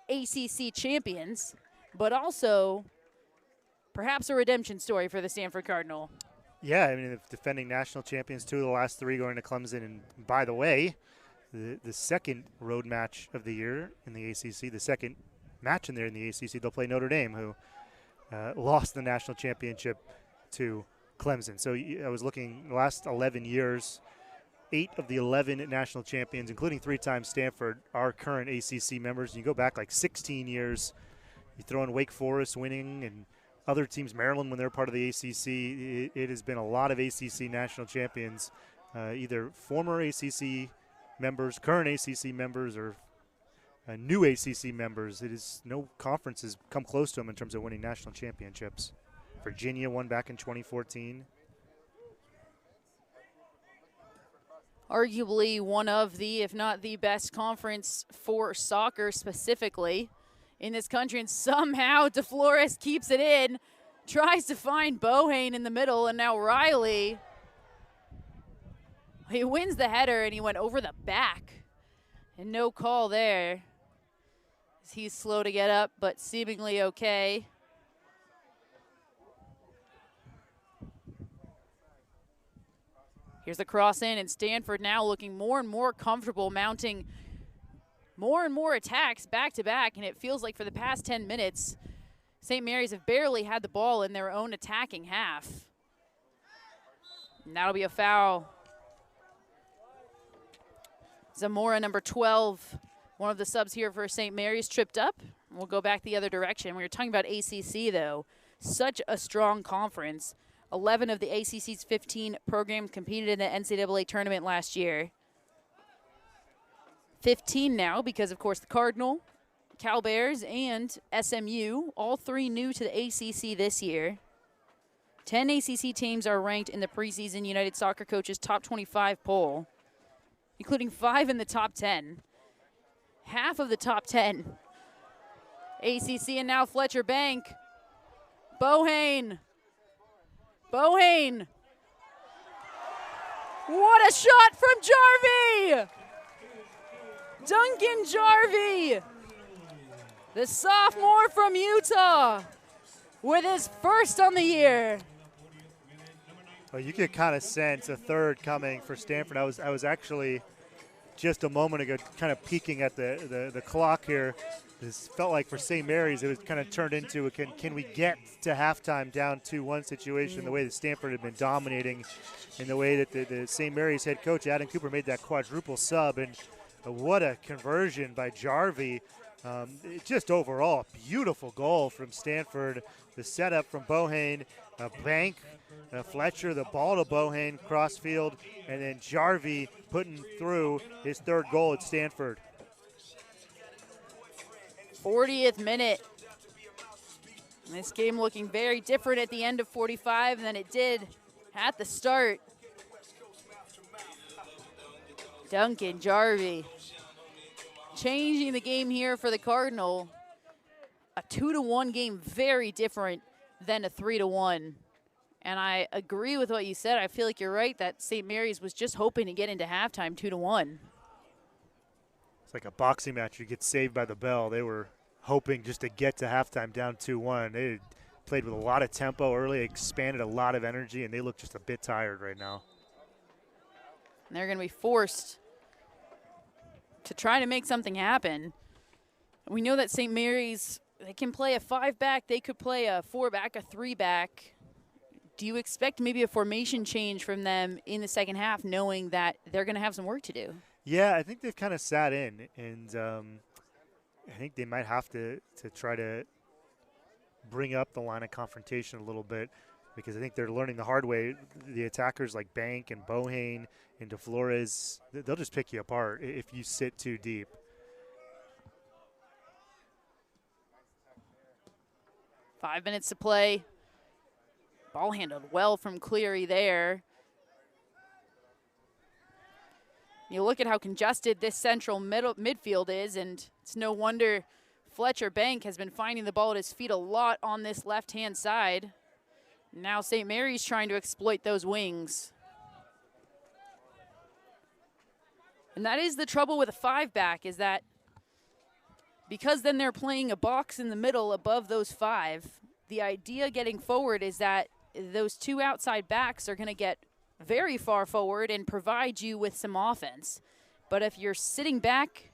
ACC champions, but also perhaps a redemption story for the Stanford Cardinal. Yeah, I mean, the defending national champions, 2 of the last 3 going to Clemson. And by the way, the second road match of the year in the ACC, the second match in there in the ACC, they'll play Notre Dame, who lost the national championship to Clemson. So I was looking the last 11 years, 8 of the 11 national champions, including 3-time Stanford, are current ACC members. You go back like 16 years, you throw in Wake Forest winning and other teams, Maryland, when they're part of the ACC, it has been a lot of ACC national champions, either former ACC members, current ACC members, or new ACC members. It is no conference has come close to them in terms of winning national championships. Virginia won back in 2014. Arguably one of the, if not the best conference for soccer specifically in this country, and somehow DeFlores keeps it in, tries to find Bohane in the middle, and now Riley, he wins the header and he went over the back, and no call there. He's slow to get up, but seemingly okay. Here's the cross in, and Stanford now looking more and more comfortable, mounting more and more attacks back to back, and it feels like for the past 10 minutes, St. Mary's have barely had the ball in their own attacking half. And that'll be a foul. Zamora, number 12, one of the subs here for St. Mary's, tripped up. We'll go back the other direction. We were talking about ACC, though. Such a strong conference. 11 of the ACC's 15 programs competed in the NCAA tournament last year. 15 now because, of course, the Cardinal, Cal Bears, and SMU, all 3 new to the ACC this year. 10 ACC teams are ranked in the preseason United Soccer Coaches Top 25 poll, including 5 in the top 10. Half of the top 10. ACC, and now Fletcher Bank. Bohane. Bohane. What a shot from Jarvie! Duncan Jarvie, the sophomore from Utah, with his first on the year. Well, you could kind of sense a third coming for Stanford. I was actually just a moment ago kind of peeking at the clock here. This felt like for St. Mary's, it was kind of turned into a can we get to halftime down 2-1 situation, the way that Stanford had been dominating, and the way that the St. Mary's head coach, Adam Cooper, made that quadruple sub. And what a conversion by Jarvie. Just overall, a beautiful goal from Stanford. The setup from Bohane, Bank, Fletcher, the ball to Bohane, crossfield, and then Jarvie putting through his third goal at Stanford. 40th minute. And this game looking very different at the end of 45 than it did at the start. Duncan Jarvie changing the game here for the Cardinal. A 2-1 game, very different than a 3-1. And I agree with what you said. I feel like you're right that St. Mary's was just hoping to get into halftime 2-1. It's like a boxing match. You get saved by the bell. They were hoping just to get to halftime down 2-1. They played with a lot of tempo early, expanded a lot of energy, and they look just a bit tired right now. And they're going to be forced to try to make something happen. We know that St. Mary's, they can play a 5-back, they could play a 4-back, a 3-back. Do you expect maybe a formation change from them in the second half, knowing that they're going to have some work to do? Yeah, I think they've kind of sat in, and I think they might have to try to bring up the line of confrontation a little bit, because I think they're learning the hard way. The attackers like Bank and Bohane and DeFlores, they'll just pick you apart if you sit too deep. Five minutes to play. Ball handled well from Cleary there. You look at how congested this central midfield is, and it's no wonder Fletcher Bank has been finding the ball at his feet a lot on this left-hand side. Now St. Mary's trying to exploit those wings. And that is the trouble with a 5-back, is that because then they're playing a box in the middle above those 5, the idea getting forward is that those 2 outside backs are going to get very far forward and provide you with some offense. But if you're sitting back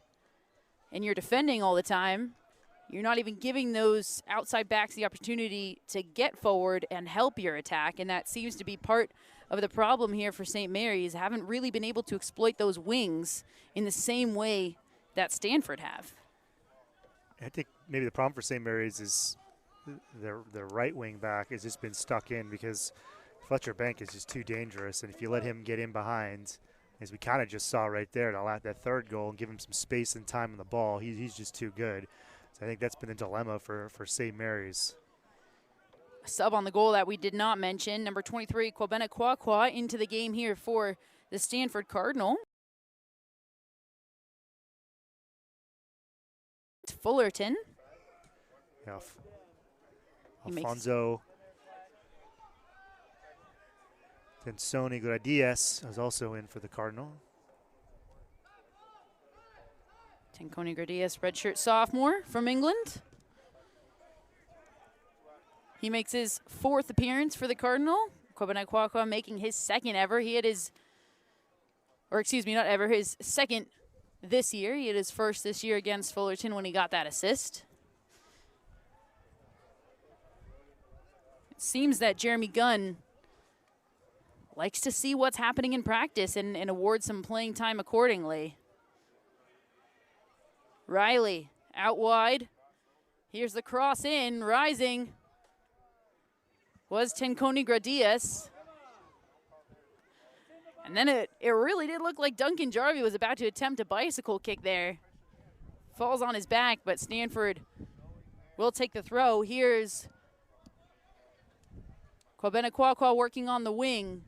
and you're defending all the time, you're not even giving those outside backs the opportunity to get forward and help your attack, and that seems to be part of the problem here for St. Mary's. Haven't really been able to exploit those wings in the same way that Stanford have. I think maybe the problem for St. Mary's is their right wing back has just been stuck in, because Fletcher Bank is just too dangerous, and if you let him get in behind, as we kind of just saw right there, that third goal, and give him some space and time on the ball, he's just too good. So I think that's been a dilemma for St. Mary's. A sub on the goal that we did not mention, number 23, Kwabena Kwakwa, into the game here for the Stanford Cardinal. Fullerton. Yeah, Alfonso Tensoni Gradies is also in for the Cardinal. Tenconi Gradius, redshirt sophomore from England. He makes his 4th appearance for the Cardinal. Kwabena Kwakwa making his 2nd ever. He had his, or excuse me, not ever, his 2nd this year. He had his 1st this year against Fullerton when he got that assist. It seems that Jeremy Gunn likes to see what's happening in practice and award some playing time accordingly. Riley out wide. Here's the cross in, rising was Tenconi Gradius. And then it really did look like Duncan Jarvie was about to attempt a bicycle kick there. Falls on his back, but Stanford will take the throw. Here's Kwabena Kwakwa working on the wing.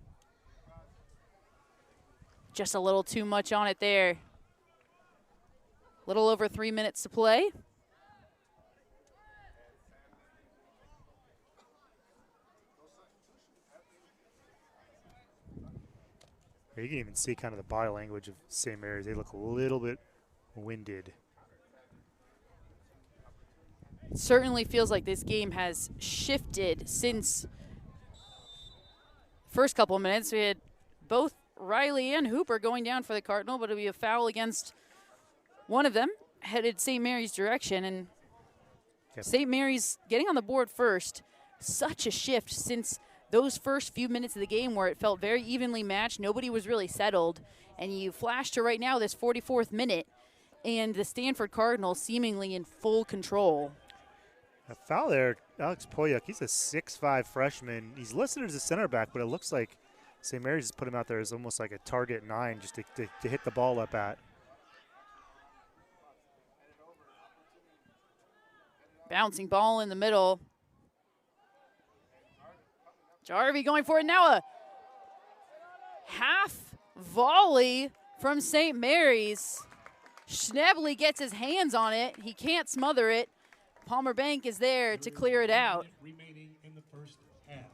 Just a little too much on it there. Little over 3 minutes to play. You can even see kind of the body language of St. Mary's. They look a little bit winded. It certainly feels like this game has shifted since first couple of minutes. We had both Riley and Hooper going down for the Cardinal, but it'll be a foul against one of them, headed St. Mary's direction. And St. Mary's getting on the board first. Such a shift since those first few minutes of the game where it felt very evenly matched. Nobody was really settled. And you flash to right now, this 44th minute, and the Stanford Cardinals seemingly in full control. A foul there, Alex Poyuk. He's a 6'5" freshman. He's listed as a center back, but it looks like St. Mary's has put him out there as almost like a target 9 just to hit the ball up at. Bouncing ball in the middle. Jarvie going for it now. A half volley from St. Mary's. Schnebly gets his hands on it. He can't smother it. Palmer Bank is there to clear it out. Remaining in the first half.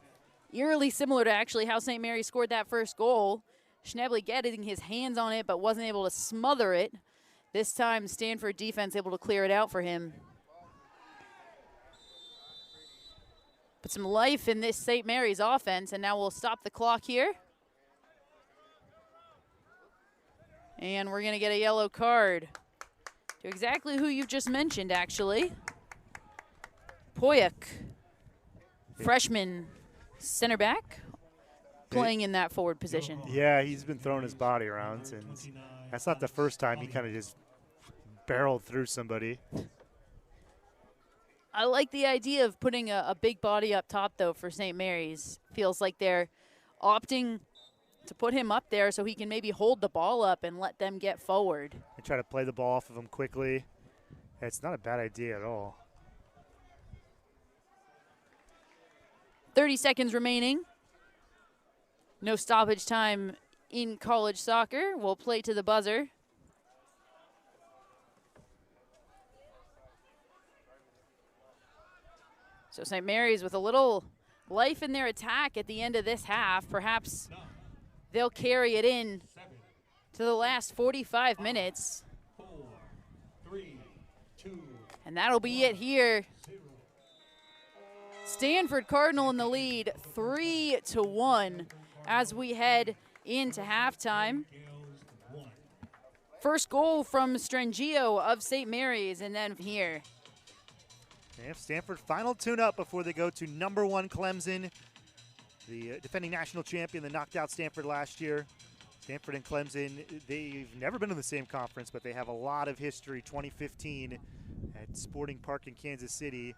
Eerily similar to actually how St. Mary's scored that first goal. Schnebly getting his hands on it but wasn't able to smother it. This time Stanford defense able to clear it out for him. Put some life in this St. Mary's offense, and now we'll stop the clock here. And we're going to get a yellow card to exactly who you just mentioned, actually. Poyuk, freshman center back, playing in that forward position. Yeah, he's been throwing his body around, and that's not the first time he kind of just barreled through somebody. I like the idea of putting a big body up top, though, for St. Mary's. Feels like they're opting to put him up there so he can maybe hold the ball up and let them get forward. They try to play the ball off of him quickly. It's not a bad idea at all. 30 seconds remaining. No stoppage time in college soccer. We'll play to the buzzer. So St. Mary's with a little life in their attack at the end of this half. Perhaps they'll carry it in to the last 45 minutes. 4, 3, 2, And that'll be it here. Stanford Cardinal in the lead, 3-1 as we head into halftime. First goal from Strangio of St. Mary's, and then here. And Stanford final tune-up before they go to #1 Clemson, the defending national champion that knocked out Stanford last year. Stanford and Clemson, they've never been in the same conference, but they have a lot of history. 2015 at Sporting Park in Kansas City,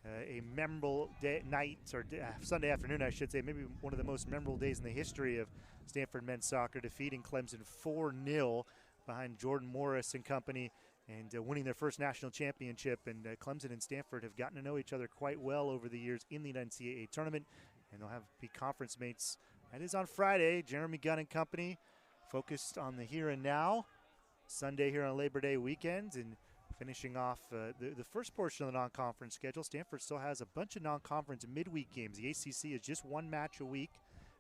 a memorable night, or Sunday afternoon, I should say, maybe one of the most memorable days in the history of Stanford men's soccer, defeating Clemson 4-0 behind Jordan Morris and company, and winning their first national championship. And Clemson and Stanford have gotten to know each other quite well over the years in the NCAA tournament, and they'll be conference mates. That is on Friday. Jeremy Gunn and company focused on the here and now. Sunday here on Labor Day weekend, and finishing off the first portion of the non-conference schedule. Stanford still has a bunch of non-conference midweek games. The ACC is just one match a week.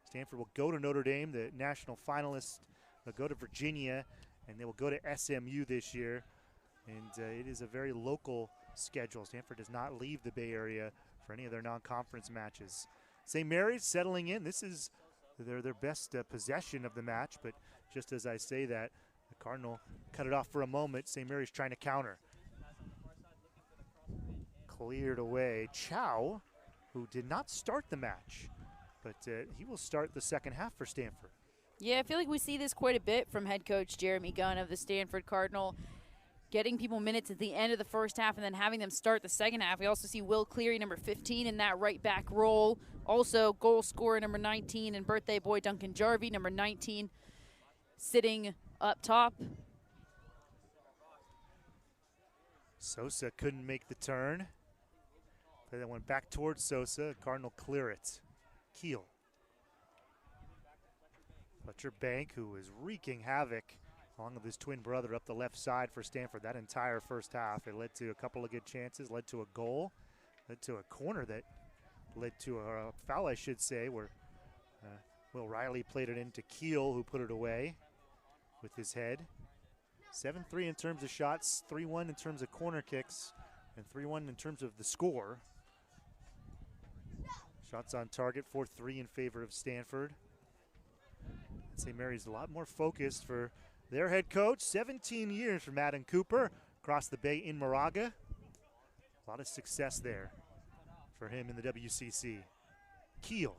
Stanford will go to Notre Dame, the national finalist. They'll go to Virginia, and they will go to SMU this year. And it is a very local schedule. Stanford does not leave the Bay Area for any of their non-conference matches. St. Mary's settling in. This is their best possession of the match, but just as I say that, the Cardinal cut it off for a moment. St. Mary's trying to counter. Cleared away. Chow, who did not start the match, but he will start the second half for Stanford. Yeah, I feel like we see this quite a bit from head coach Jeremy Gunn of the Stanford Cardinal, getting people minutes at the end of the first half and then having them start the second half. We also see Will Cleary, number 15, in that right back role. Also, goal scorer, number 19, and birthday boy Duncan Jarvie, number 19, sitting up top. Sosa couldn't make the turn. Play that went back towards Sosa. Cardinal clear it. Keel. Fletcher Bank, who is wreaking havoc along with his twin brother up the left side for Stanford that entire first half. It led to a couple of good chances, led to a goal, led to a corner that led to a foul, I should say, where Will Riley played it into Keel, who put it away with his head. 7-3 in terms of shots, 3-1 in terms of corner kicks, and 3-1 in terms of the score. Shots on target, 4-3 in favor of Stanford. St. Mary's a lot more focused for their head coach. 17 years for Madden Cooper across the bay in Moraga. A lot of success there for him in the WCC. Keel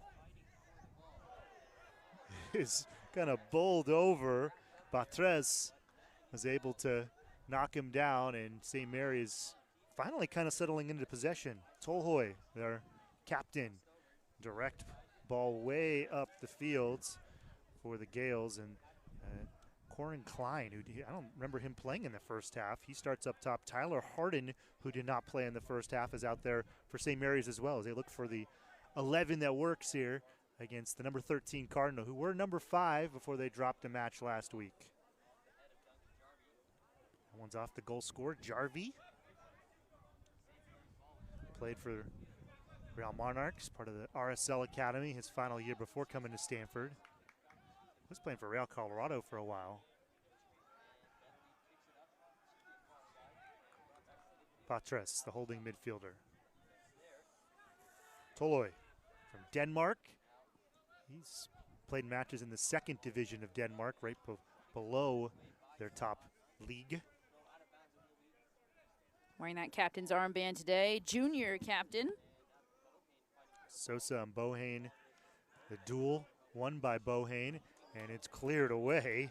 is kind of bowled over. Batres was able to knock him down, and St. Mary's finally kind of settling into possession. Tolhoy, their captain, direct ball way up the fields for the Gales, and Corin Klein, who I don't remember him playing in the first half. He starts up top. Tyler Harden, who did not play in the first half, is out there for St. Mary's as well, as they look for the 11 that works here against the number 13 Cardinal, who were number 5 before they dropped a match last week. That one's off the goal scorer, Jarvie. Played for Real Monarchs, part of the RSL Academy, his final year before coming to Stanford. Was playing for Real Colorado for a while. Patres, the holding midfielder. Toloi from Denmark. He's played matches in the second division of Denmark, right below their top league. Wearing that captain's armband today, junior captain. Sosa and Bohane, the duel won by Bohane, and it's cleared away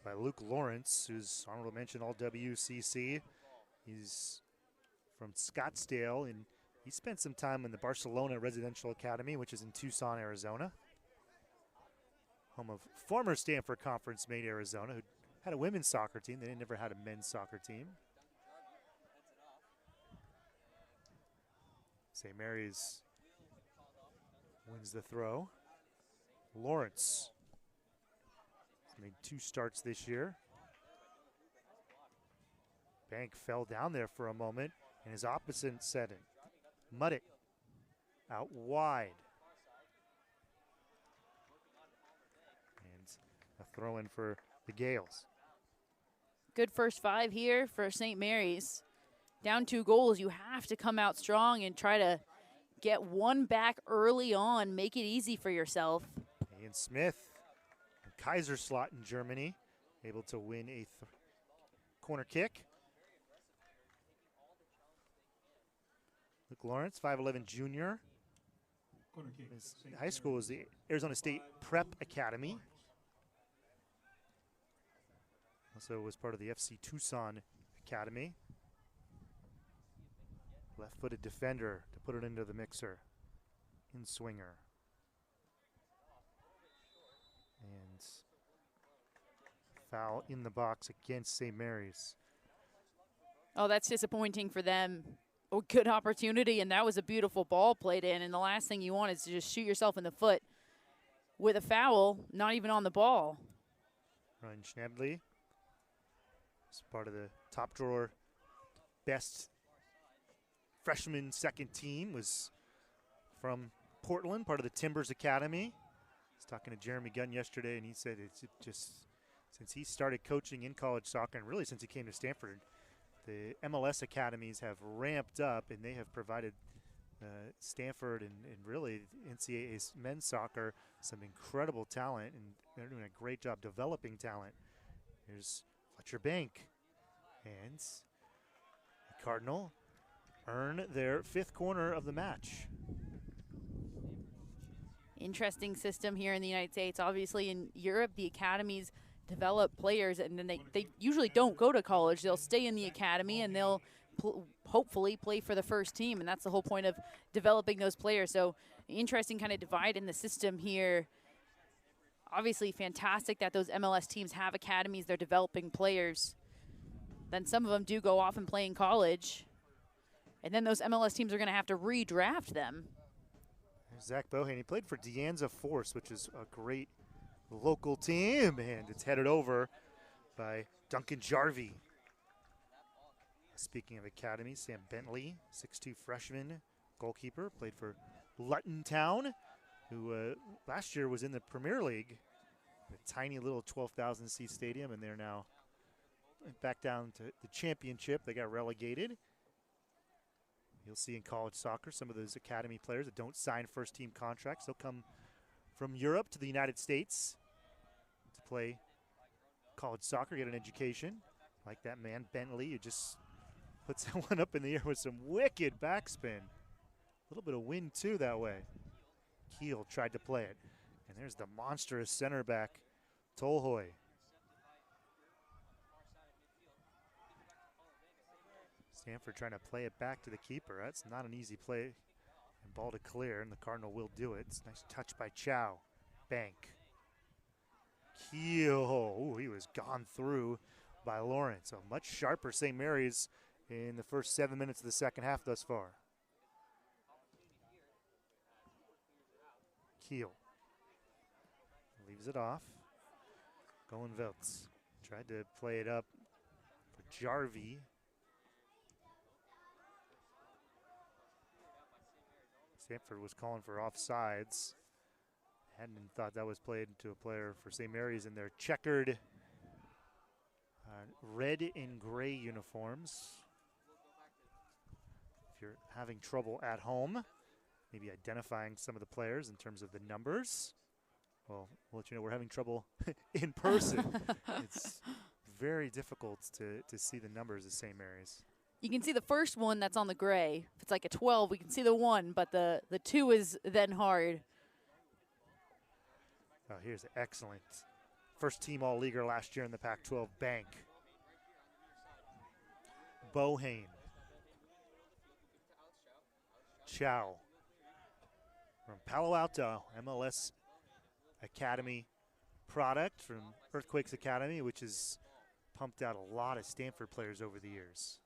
by Luke Lawrence, who's honorable mention all WCC. He's from Scottsdale, and he spent some time in the Barcelona Residential Academy, which is in Tucson, Arizona. Home of former Stanford Conference mate Arizona, who had a women's soccer team. They never had a men's soccer team. St. Mary's wins the throw. Lawrence has made 2 starts this year. Bank fell down there for a moment, and his opposite set in. Muddick out wide. And a throw in for the Gales. Good first 5 here for St. Mary's. Down 2 goals, you have to come out strong and try to get one back early on. Make it easy for yourself. Ian Smith, Kaiserslautern, Germany, able to win a corner kick. Luke Lawrence, 5'11" junior. His high school was the Arizona State Prep Academy. Also was part of the FC Tucson Academy. Left-footed defender to put it into the mixer. In swinger. And foul in the box against St. Mary's. Oh, that's disappointing for them. A good opportunity, and that was a beautiful ball played in. And the last thing you want is to just shoot yourself in the foot with a foul, not even on the ball. Ryan Schnebly is part of the top drawer best freshman second team, was from Portland, part of the Timbers Academy. I was talking to Jeremy Gunn yesterday, and he said it's just since he started coaching in college soccer, and really since he came to Stanford, the MLS academies have ramped up, and they have provided Stanford and really NCAA's men's soccer some incredible talent, and they're doing a great job developing talent. Here's Fletcher Bank, and the Cardinal earn their 5th corner of the match. Interesting system here in the United States. Obviously in Europe, the academies develop players, and then they usually don't go to college. They'll stay in the academy, and they'll hopefully play for the first team, and that's the whole point of developing those players. So interesting kind of divide in the system here. Obviously fantastic that those MLS teams have academies. They're developing players. Then some of them do go off and play in college. And then those MLS teams are going to have to redraft them. Zach Bohane, he played for De Anza Force, which is a great local team, and it's headed over by Duncan Jarvie. Speaking of academy, Sam Bentley, 6'2" freshman goalkeeper, played for Luton Town, who last year was in the Premier League, a tiny little 12,000 seat stadium, and they're now back down to the championship. They got relegated. You'll see in college soccer some of those academy players that don't sign first-team contracts. They'll come from Europe to the United States to play college soccer, get an education. Like that man, Bentley, who just puts that one up in the air with some wicked backspin. A little bit of wind, too, that way. Keel tried to play it. And there's the monstrous center back, Tolhoy. Stanford trying to play it back to the keeper. That's not an easy play. And ball to clear, and the Cardinal will do it. It's a nice touch by Chow. Bank. Keel. Ooh, he was gone through by Lawrence. So much sharper St. Mary's in the first 7 minutes of the second half thus far. Keel. Leaves it off. Golan Veltz tried to play it up for Jarvie. Stanford was calling for offsides. Hadn't thought that was played to a player for St. Mary's in their checkered red and gray uniforms. If you're having trouble at home, maybe identifying some of the players in terms of the numbers, well, we'll let you know we're having trouble in person. It's very difficult to see the numbers of St. Mary's. You can see the first one that's on the gray. If it's like a 12, we can see the 1, but the 2 is then hard. Oh, here's excellent. First team all-leaguer last year in the Pac-12, Bank. Bohane. Chow. From Palo Alto, MLS Academy product from Earthquakes Academy, which has pumped out a lot of Stanford players over the years.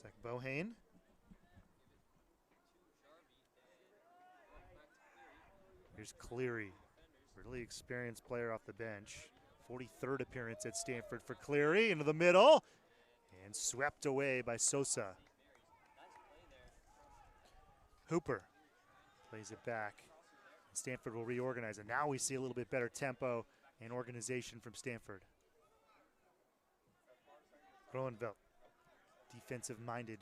Zach Bohane. Here's Cleary, really experienced player off the bench. 43rd appearance at Stanford for Cleary, into the middle, and swept away by Sosa. Hooper plays it back. Stanford will reorganize, and now we see a little bit better tempo and organization from Stanford. Groenvelt, defensive-minded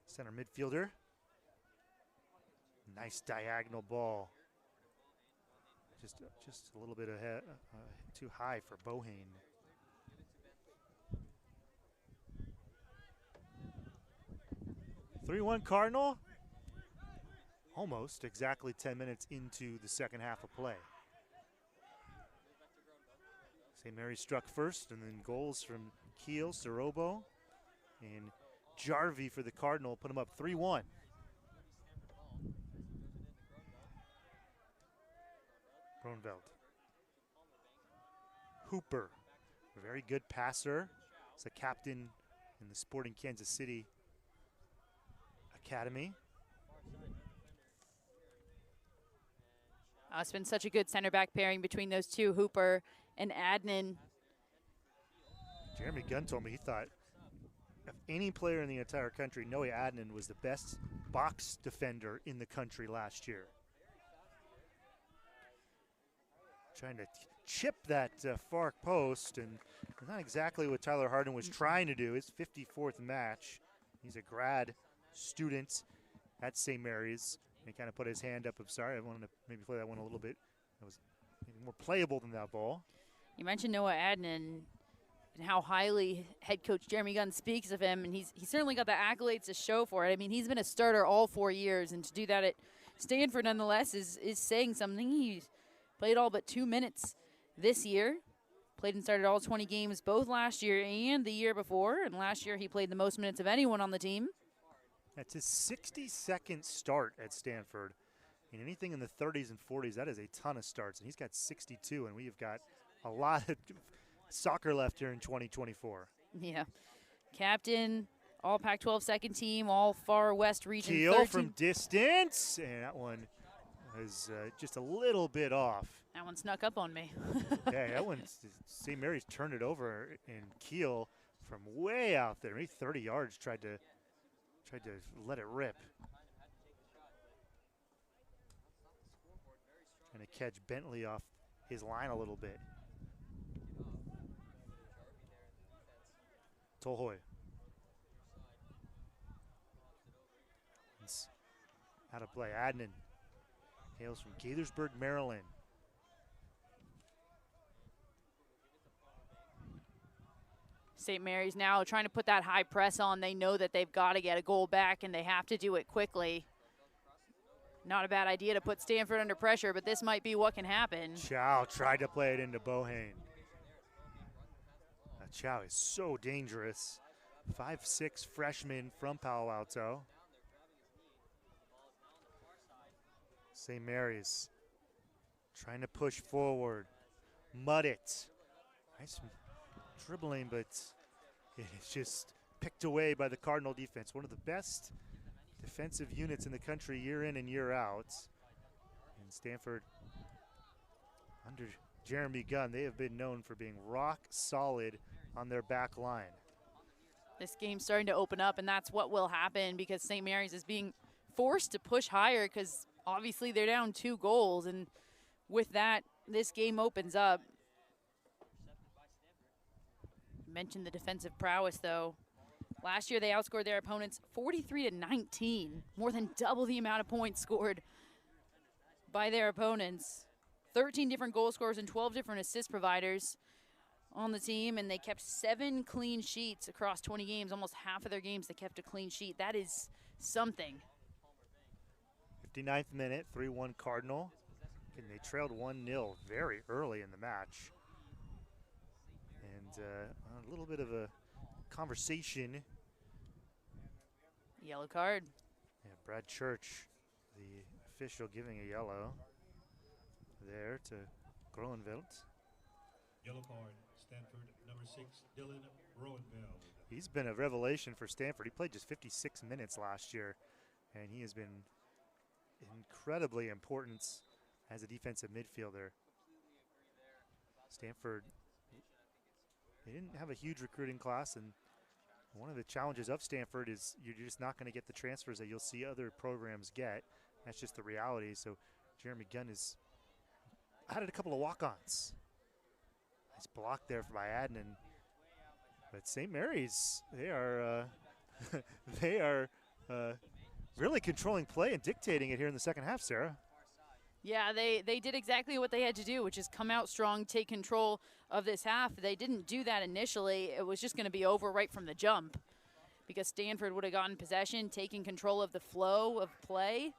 center midfielder. Nice diagonal ball. Just a little bit ahead, too high for Bohane. (3-1) Cardinal. Almost exactly 10 minutes into the second half of play. St. Mary's struck first, and then goals from Keel, Sorobo, and Jarvie for the Cardinal put them up 3-1. Groenveld. Hooper, a very good passer. He's a captain in the Sporting Kansas City Academy. It's been such a good center back pairing between those two, Hooper and Adnan. Jeremy Gunn told me he thought of any player in the entire country, Noe Adnan was the best box defender in the country last year. Trying to chip that far post, and not exactly what Tyler Harden was trying to do. His 54th match. He's a grad student at St. Mary's. He kind of put his hand up. I'm sorry, I wanted to maybe play that one a little bit. That was maybe more playable than that ball. You mentioned Noah Adnan and how highly head coach Jeremy Gunn speaks of him, and he's certainly got the accolades to show for it. I mean, he's been a starter all 4 years, and to do that at Stanford nonetheless is saying something. He's played all but 2 minutes this year. Played and started all 20 games both last year and the year before, and last year he played the most minutes of anyone on the team. That's his 62nd start at Stanford. And anything in the 30s and 40s, that is a ton of starts. And he's got 62, and we've got a lot of soccer left here in 2024. Yeah. Captain, all Pac-12 second team, all far west region. Keel from distance, and that one was just a little bit off. That one snuck up on me. Yeah, that one, St. Mary's turned it over, and Keel from way out there, maybe 30 yards, tried to let it rip. Trying to catch Bentley off his line a little bit. Tolhoy. It's out of play. Adnan hails from Gaithersburg, Maryland. St. Mary's now trying to put that high press on. They know that they've got to get a goal back, and they have to do it quickly. Not a bad idea to put Stanford under pressure, but this might be what can happen. Chow tried to play it into Bohane. Chow is so dangerous. 5'6" freshman from Palo Alto. St. Mary's trying to push forward. Mud it. Nice dribbling, but it's just picked away by the Cardinal defense. One of the best defensive units in the country year in and year out. And Stanford under Jeremy Gunn, they have been known for being rock solid on their back line. This game's starting to open up, and that's what will happen because St. Mary's is being forced to push higher because obviously they're down 2 goals, and with that, this game opens up. Mentioned the defensive prowess, though. Last year, they outscored their opponents 43-19, more than double the amount of points scored by their opponents. 13 different goal scorers and 12 different assist providers on the team, and they kept 7 clean sheets across 20 games. Almost half of their games, they kept a clean sheet. That is something. 59th minute, 3-1 Cardinal. And they trailed 1-0 very early in the match. And a little bit of a conversation. Yellow card. Yeah, Brad Church, the official, giving a yellow there to Groenveld. Yellow card, Stanford, number 6, Dylan Roenveld. He's been a revelation for Stanford. He played just 56 minutes last year, and he has been incredibly important as a defensive midfielder. Stanford, they didn't have a huge recruiting class, and one of the challenges of Stanford is you're just not going to get the transfers that you'll see other programs get. That's just the reality. So Jeremy Gunn has added a couple of walk-ons. Nice block there by Adnan. But St. Mary's, they are really controlling play and dictating it here in the second half, Sarah. Yeah, they did exactly what they had to do, which is come out strong, take control of this half. They didn't do that initially. It was just going to be over right from the jump because Stanford would have gotten possession, taken control of the flow of play,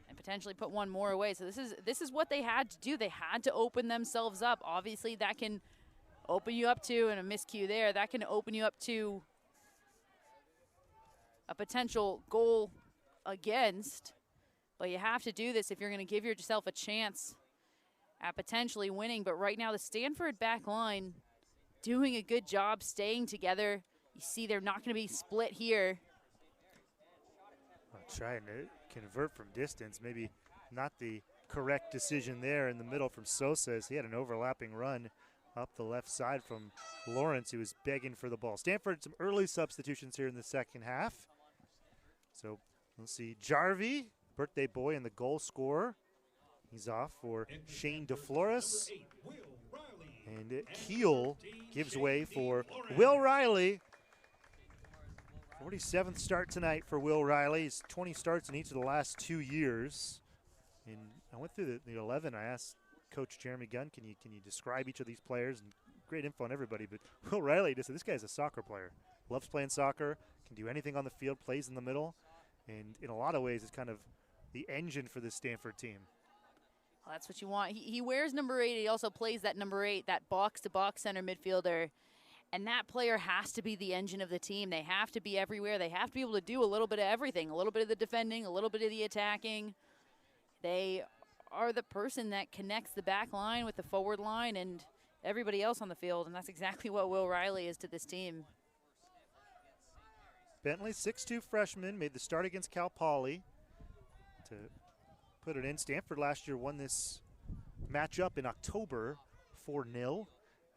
and potentially put one more away. So this is what they had to do. They had to open themselves up. Obviously, that can open you up to, and a miscue there, that can open you up to a potential goal against. But you have to do this if you're going to give yourself a chance at potentially winning. But right now, the Stanford back line doing a good job staying together. You see they're not going to be split here. Trying to convert from distance, maybe not the correct decision there in the middle from Sosa, as he had an overlapping run up the left side from Lawrence, who was begging for the ball. Stanford, some early substitutions here in the second half. So we'll see Jarvie, birthday boy, and the goal scorer. He's off for Shane DeFlores. And Keel gives way for Will Riley. 47th start tonight for Will Riley. He's 20 starts in each of the last 2 years. And I went through the 11. I asked Coach Jeremy Gunn, can you describe each of these players? And great info on everybody, but Will Riley just said this guy's a soccer player. Loves playing soccer, can do anything on the field, plays in the middle, and in a lot of ways is kind of the engine for this Stanford team. Well, that's what you want. He wears number 8. He also plays that number 8, that box-to-box center midfielder. And that player has to be the engine of the team. They have to be everywhere. They have to be able to do a little bit of everything, a little bit of the defending, a little bit of the attacking. They are the person that connects the back line with the forward line and everybody else on the field, and that's exactly what Will Riley is to this team. Bentley, 6'2 freshman, made the start against Cal Poly to put it in. Stanford last year won this matchup in October 4-0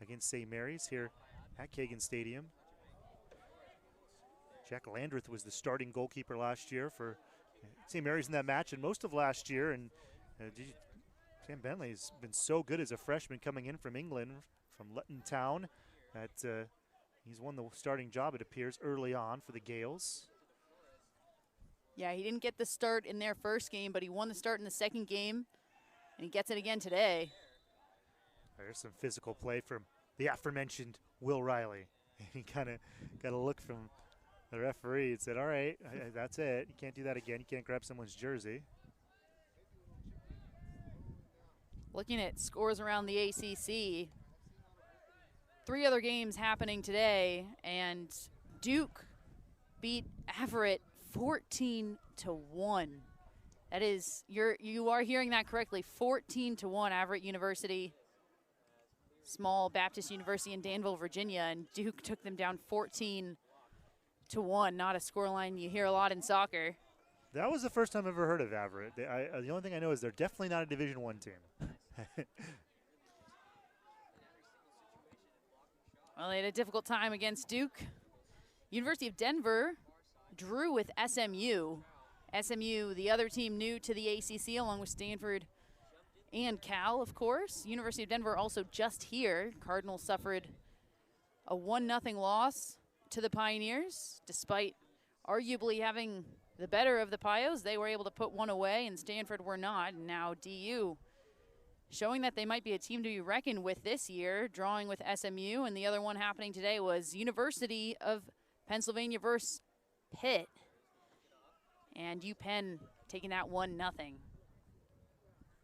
against St. Mary's here at Kagan Stadium. Jack Landreth was the starting goalkeeper last year for St. Mary's in that match and most of last year. And Sam Bentley's been so good as a freshman coming in from England, from Luton Town, that he's won the starting job, it appears, early on for the Gales. Yeah, he didn't get the start in their first game, but he won the start in the second game, and he gets it again today. There's some physical play from the aforementioned Will Riley. He kind of got a look from the referee and said, all right, that's it. You can't do that again. You can't grab someone's jersey. Looking at scores around the ACC, 3 other games happening today, and Duke beat Everett 14-1. That is, you are hearing that correctly, 14-1, Everett University. Small Baptist University in Danville, Virginia, and Duke took them down 14-1. Not a scoreline you hear a lot in soccer. That was the first time I've ever heard of Everett. The only thing I know is they're definitely not a Division I team. Well, they had a difficult time against Duke. University of Denver drew with SMU. SMU, the other team new to the ACC, along with Stanford and Cal, of course. University of Denver also just here. Cardinals suffered a 1-0 loss to the Pioneers. Despite arguably having the better of the Pios, they were able to put one away, and Stanford were not. And now DU showing that they might be a team to be reckoned with this year, drawing with SMU. And the other one happening today was University of Pennsylvania versus Pitt. And UPenn taking that 1-0.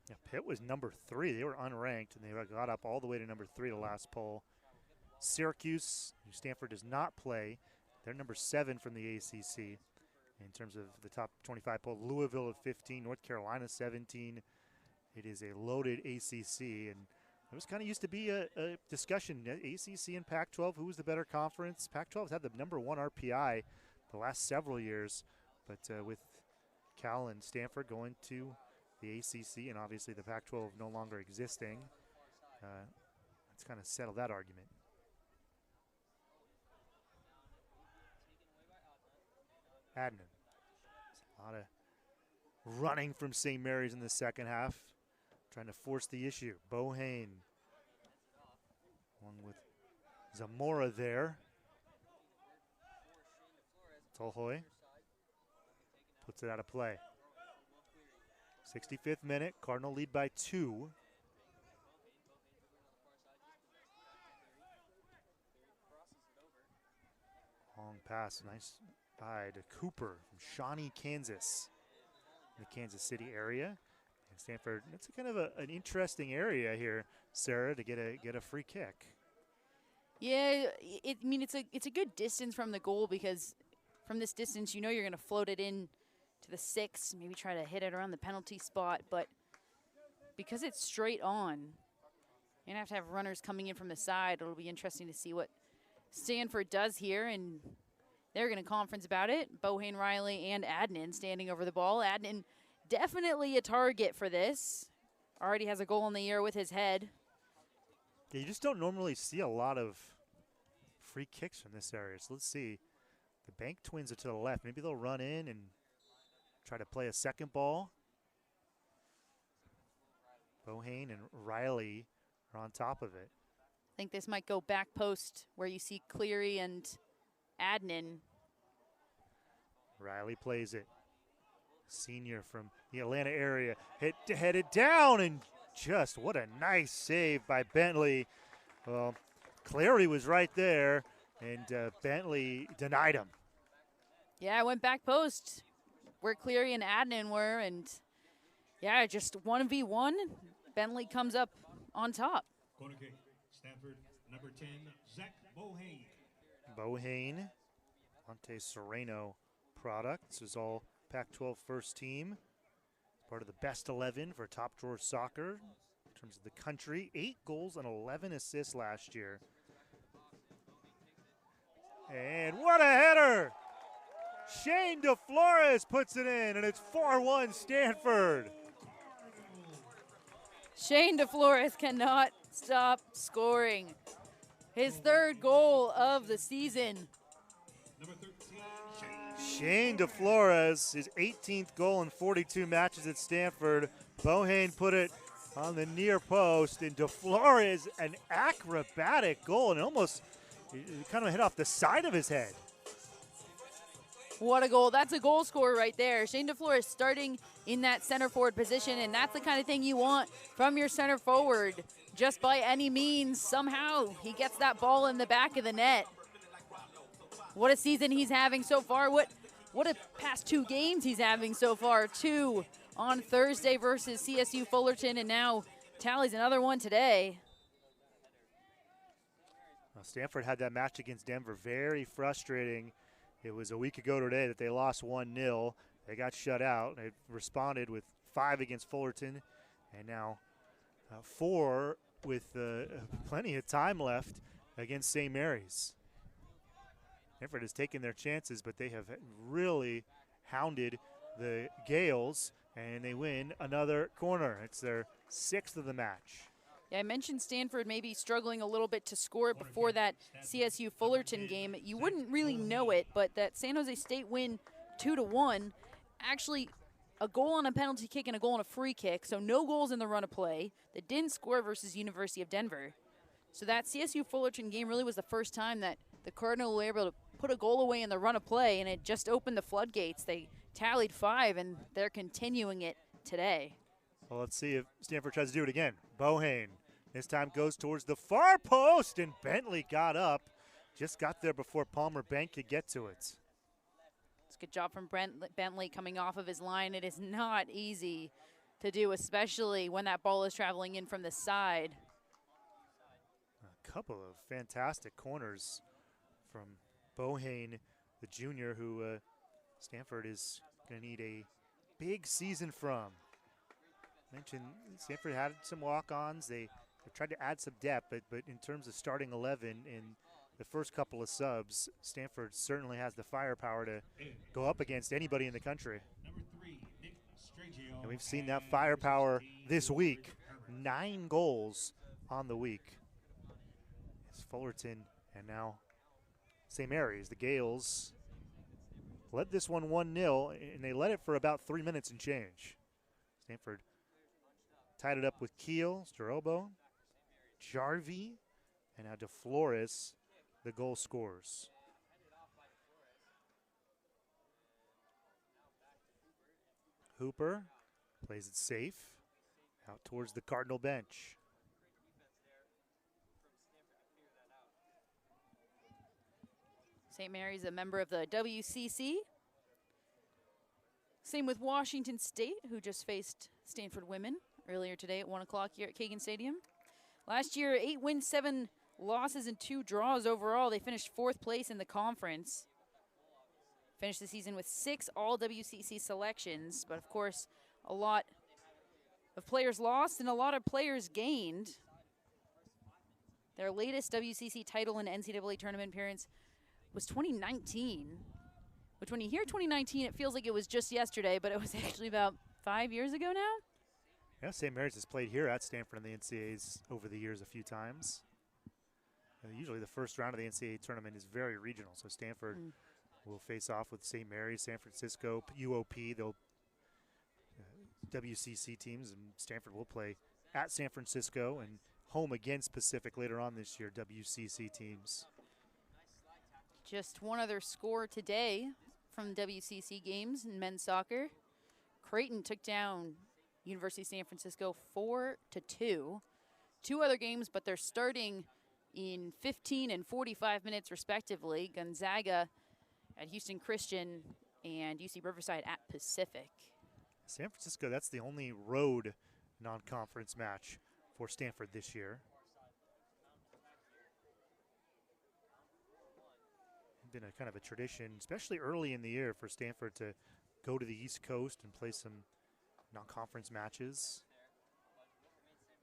Yeah, Pitt was number 3. They were unranked, and they got up all the way to number 3 the last poll. Syracuse, who Stanford does not play, they're number 7 from the ACC in terms of the top 25 poll. Louisville at 15, North Carolina 17. It is a loaded ACC, and it was kind of used to be a discussion, ACC and Pac-12, who was the better conference? Pac-12 has had the number 1 RPI the last several years, but with Cal and Stanford going to the ACC and obviously the Pac-12 no longer existing, let's kind of settle that argument. Adnan. A lot of running from St. Mary's in the second half, trying to force the issue. Bohane, along with Zamora there. Tolhoy puts it out of play. 65th minute, Cardinal lead by 2. Long pass, nice by to Cooper from Shawnee, Kansas, in the Kansas City area. And Stanford, it's kind of an interesting area here, Sarah, to get a free kick. Yeah, I mean, it's a good distance from the goal, because from this distance, you know you're going to float it in to the 6, maybe try to hit it around the penalty spot. But because it's straight on, you're going to have runners coming in from the side. It'll be interesting to see what Stanford does here, and they're going to conference about it. Bohane, Riley, and Adnan standing over the ball. Adnan definitely a target for this. Already has a goal in the year with his head. Yeah, you just don't normally see a lot of free kicks from this area. So let's see. The Bank twins are to the left. Maybe they'll run in and try to play a second ball. Bohane and Riley are on top of it. I think this might go back post where you see Cleary and Adnan. Riley plays it. Senior from the Atlanta area. Headed down, and just what a nice save by Bentley. Well, Cleary was right there, and Bentley denied him. Yeah, I went back post where Cleary and Adnan were, and yeah, just 1v1. Bentley comes up on top. Corner kick, Stanford, number 10, Zach Bohane. Bohane, Monte Sereno product. This is all Pac-12 first team. Part of the best 11 for Top Drawer Soccer in terms of the country. 8 goals and 11 assists last year. And what a header! Shane DeFlores puts it in, and it's 4-1 Stanford. Shane DeFlores cannot stop scoring. His 3rd goal of the season. Number 13, Shane DeFlores, his 18th goal in 42 matches at Stanford. Bohane put it on the near post, and DeFlores, an acrobatic goal, and almost kind of hit off the side of his head. What a goal. That's a goal scorer right there. Shane DeFlores starting in that center forward position, and that's the kind of thing you want from your center forward. Just by any means, somehow he gets that ball in the back of the net. What a season he's having so far. What a past 2 games he's having so far. 2 on Thursday versus CSU Fullerton, and now tallies another one today. Well, Stanford had that match against Denver. Very frustrating. It was a week ago today that they lost 1-0. They got shut out. They responded with 5 against Fullerton, and now 4 with plenty of time left against St. Mary's. Stanford has taken their chances, but they have really hounded the Gales, and they win another corner. It's their 6th of the match. Yeah, I mentioned Stanford maybe struggling a little bit to score before that CSU Fullerton game. You wouldn't really know it, but that San Jose State win 2-1, actually a goal on a penalty kick and a goal on a free kick, so no goals in the run of play. That didn't score versus University of Denver. So that CSU Fullerton game really was the first time that the Cardinals were able to put a goal away in the run of play, and it just opened the floodgates. They tallied 5, and they're continuing it today. Well, let's see if Stanford tries to do it again. Bohane this time goes towards the far post, and Bentley got up. Just got there before Palmer Bank could get to it. It's a good job from Bentley coming off of his line. It is not easy to do, especially when that ball is traveling in from the side. A couple of fantastic corners from Bohane, the junior, who Stanford is going to need a big season from. Mentioned Stanford had some walk-ons. They've tried to add some depth, but in terms of starting 11 in the first couple of subs, Stanford certainly has the firepower to go up against anybody in the country. And we've seen that firepower this week. 9 goals on the week. It's Fullerton and now St. Mary's. The Gales led this one 1-0, and they led it for about 3 minutes and change. Stanford tied it up with Keel, Starobo, Jarvie, and now DeFlores, the goal scorers. Hooper plays it safe out towards the Cardinal bench. St. Mary's a member of the WCC. Same with Washington State, who just faced Stanford women earlier today at 1 o'clock here at Kagan Stadium. Last year, 8 wins, 7 losses, and 2 draws overall. They finished 4th place in the conference. Finished the season with 6 all-WCC selections, but of course, a lot of players lost and a lot of players gained. Their latest WCC title and NCAA tournament appearance was 2019, which when you hear 2019, it feels like it was just yesterday, but it was actually about 5 years ago now. Yeah, St. Mary's has played here at Stanford in the NCAAs over the years a few times. Usually the first round of the NCAA tournament is very regional, so Stanford will face off with St. Mary's, San Francisco, UOP. They'll WCC teams, and Stanford will play at San Francisco and home against Pacific later on this year, WCC teams. Just one other score today from WCC games in men's soccer. Creighton took down University of San Francisco 4-2. 2 other games, but they're starting in 15 and 45 minutes respectively. Gonzaga at Houston Christian and UC Riverside at Pacific. San Francisco, that's the only road non-conference match for Stanford this year. It's been a kind of a tradition, especially early in the year, for Stanford to go to the East Coast and play some non-conference matches.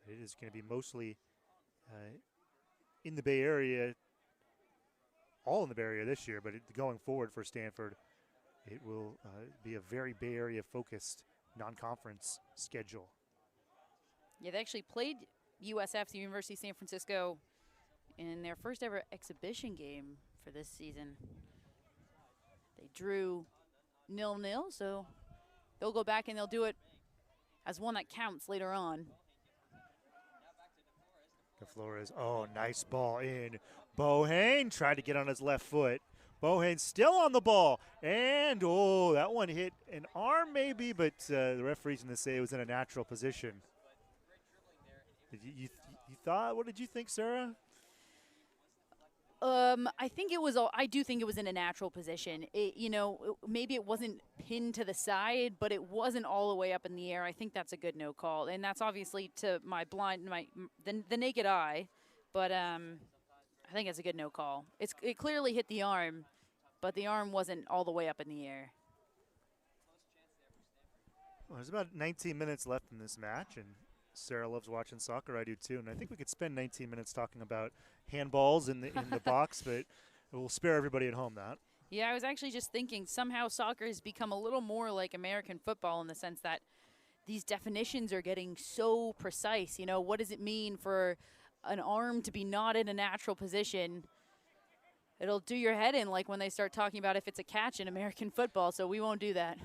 It is going to be mostly in the Bay Area, all in the Bay Area this year, but going forward for Stanford, it will be a very Bay Area focused non-conference schedule. Yeah, they actually played USF, the University of San Francisco, in their first ever exhibition game for this season. They drew 0-0, so they'll go back and they'll do it as one that counts later on. DeFlores, oh, nice ball in. Bohane tried to get on his left foot. Bohane still on the ball. And, oh, that one hit an arm maybe, but the referee's going to say it was in a natural position. You thought, what did you think, Sarah? I think it was. I do think it was in a natural position. Maybe it wasn't pinned to the side, but it wasn't all the way up in the air. I think that's a good no call, and that's obviously to the naked eye. But I think it's a good no call. It clearly hit the arm, but the arm wasn't all the way up in the air. Well, there's about 19 minutes left in this match, and Sarah loves watching soccer. I do too, and I think we could spend 19 minutes talking about handballs in the box, but we'll spare everybody at home that. Yeah, I was actually just thinking somehow soccer has become a little more like American football in the sense that these definitions are getting so precise. You know, what does it mean for an arm to be not in a natural position? It'll do your head in, like when they start talking about if it's a catch in American football, so we won't do that.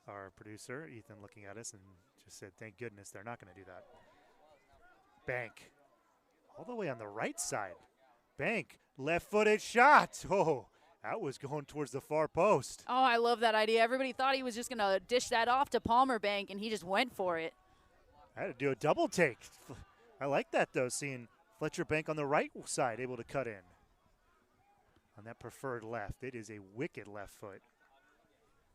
Our producer, Ethan, looking at us and just said, thank goodness they're not going to do that. Bank, all the way on the right side. Bank, left-footed shot. Oh, that was going towards the far post. Oh, I love that idea. Everybody thought he was just going to dish that off to Palmer Bank, and he just went for it. I had to do a double take. I like that, though, seeing Fletcher Bank on the right side able to cut in. On that preferred left. It is a wicked left foot.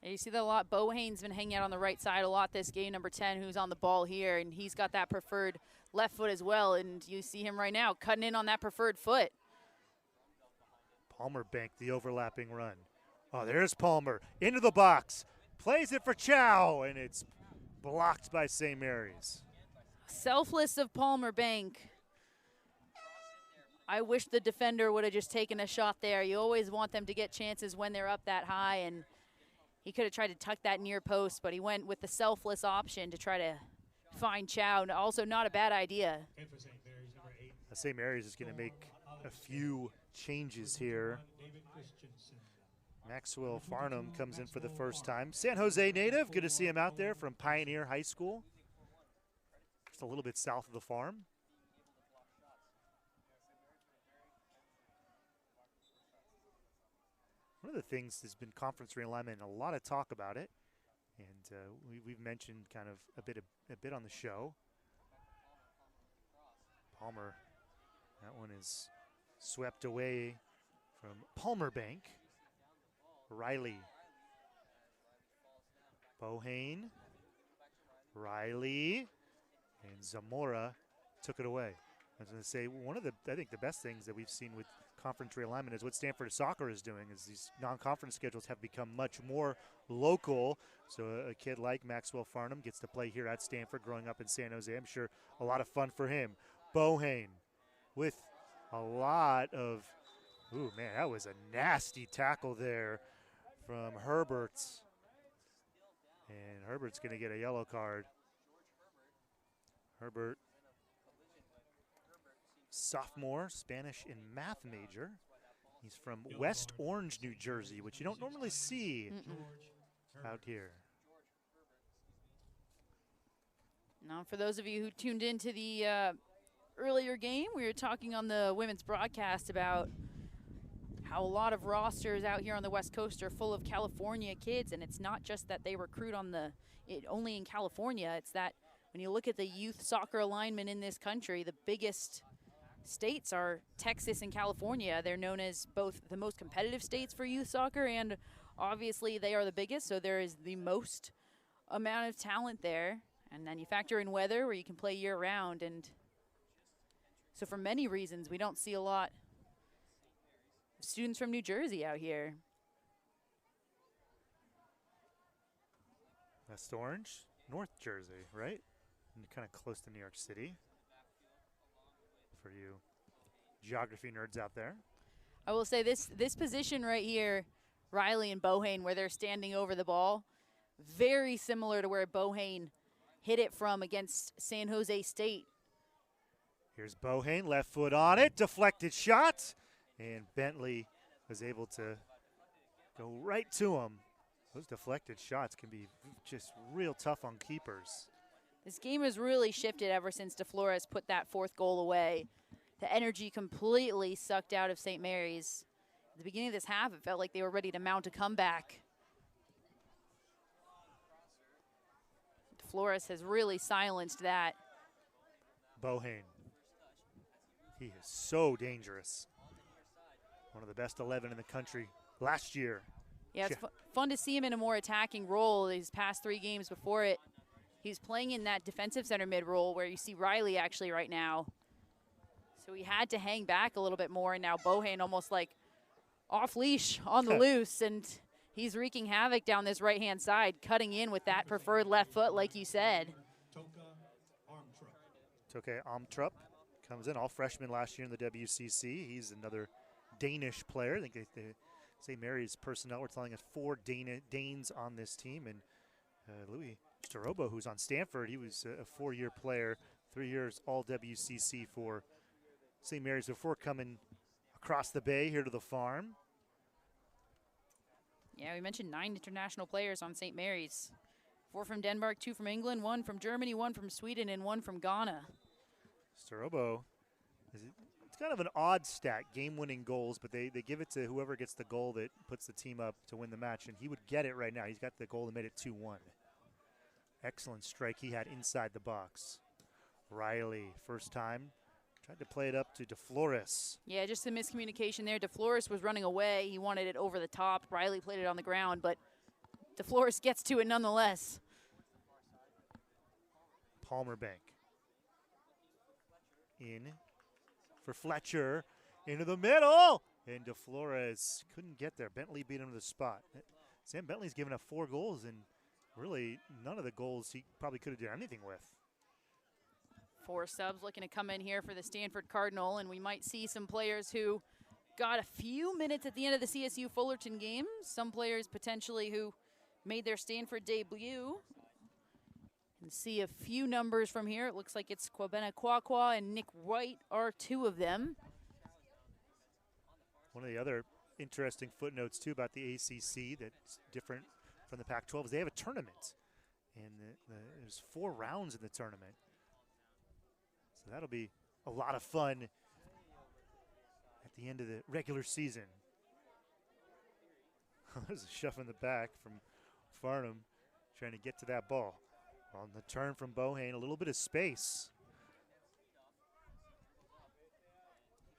And you see that a lot. Bohane's been hanging out on the right side a lot this game, number 10, who's on the ball here, and he's got that preferred left foot as well, and you see him right now cutting in on that preferred foot. Palmer Bank, the overlapping run. Oh, there's Palmer into the box. Plays it for Chow, and it's blocked by St. Mary's. Selfless of Palmer Bank. I wish the defender would have just taken a shot there. You always want them to get chances when they're up that high, and he could have tried to tuck that near post, but he went with the selfless option to try to find Chow. Also not a bad idea. St. Mary's is going to make a few changes here. Maxwell Farnham comes in for the first time. San Jose native, good to see him out there from Pioneer High School. Just a little bit south of the farm. One of the things has been conference realignment, and a lot of talk about it, and we've mentioned kind of a bit on the show. Palmer, that one is swept away from Palmer Bank. Riley. Bohane. Riley. And Zamora took it away. I was going to say, I think the best things that we've seen with conference realignment is what Stanford soccer is doing, is these non-conference schedules have become much more local. So a kid like Maxwell Farnham gets to play here at Stanford growing up in San Jose. I'm sure a lot of fun for him. Bohane with a lot of, ooh, man, that was a nasty tackle there from Herbert. And Herbert's going to get a yellow card. Herbert, sophomore, Spanish and math major. He's from West Orange, New Jersey, which you don't normally see out here. Now, for those of you who tuned into the earlier game, we were talking on the women's broadcast about how a lot of rosters out here on the West Coast are full of California kids, and it's not just that they recruit only in California. It's that when you look at the youth soccer alignment in this country, the biggest states are Texas and California. They're known as both the most competitive states for youth soccer, and obviously they are the biggest, so there is the most amount of talent there. And then you factor in weather where you can play year-round, and so for many reasons we don't see a lot of students from New Jersey out here. West Orange, North Jersey, right? And kind of close to New York City. For you geography nerds out there. I will say this position right here, Riley and Bohane, where they're standing over the ball, very similar to where Bohane hit it from against San Jose State. Here's Bohane, left foot on it, deflected shot, and Bentley was able to go right to him. Those deflected shots can be just real tough on keepers. This game has really shifted ever since DeFlores put that fourth goal away. The energy completely sucked out of St. Mary's. At the beginning of this half, it felt like they were ready to mount a comeback. DeFlores has really silenced that. Bohane. He is so dangerous. One of the best 11 in the country last year. Yeah, it's fun to see him in a more attacking role these past 3 games before it. He's playing in that defensive center mid role where you see Riley actually right now. So he had to hang back a little bit more, and now Bohane almost like off leash on the loose, and he's wreaking havoc down this right-hand side, cutting in with that preferred left foot like you said. Toke Amtrup comes in, all freshman last year in the WCC. He's another Danish player. I think they St. Mary's personnel were telling us 4 Danes on this team, and Louis Starobo, who's on Stanford. He was a 4-year player, 3 years all WCC for St. Mary's before coming across the bay here to the farm. Yeah, we mentioned 9 international players on St. Mary's. 4 from Denmark, 2 from England, 1 from Germany, 1 from Sweden, and 1 from Ghana. Starobo, it's kind of an odd stat, game-winning goals, but they give it to whoever gets the goal that puts the team up to win the match, and he would get it right now. He's got the goal that made it 2-1. Excellent strike he had inside the box. Riley, first time, tried to play it up to DeFlores. Yeah, just a miscommunication there. DeFlores was running away. He wanted it over the top. Riley played it on the ground, but DeFlores gets to it nonetheless. Palmer Bank. In for Fletcher. Into the middle. And DeFlores couldn't get there. Bentley beat him to the spot. Sam Bentley's given up 4 goals, and really none of the goals he probably could have done anything with. 4 subs looking to come in here for the Stanford Cardinal, and we might see some players who got a few minutes at the end of the CSU Fullerton game. Some players potentially who made their Stanford debut. And see a few numbers from here. It looks like it's Kwabena Kwakwa and Nick White are 2 of them. One of the other interesting footnotes, too, about the ACC that's different from the Pac-12 is they have a tournament. And there's 4 rounds in the tournament. So that'll be a lot of fun at the end of the regular season. There's a shove in the back from Farnham trying to get to that ball. On the turn from Bohane, a little bit of space.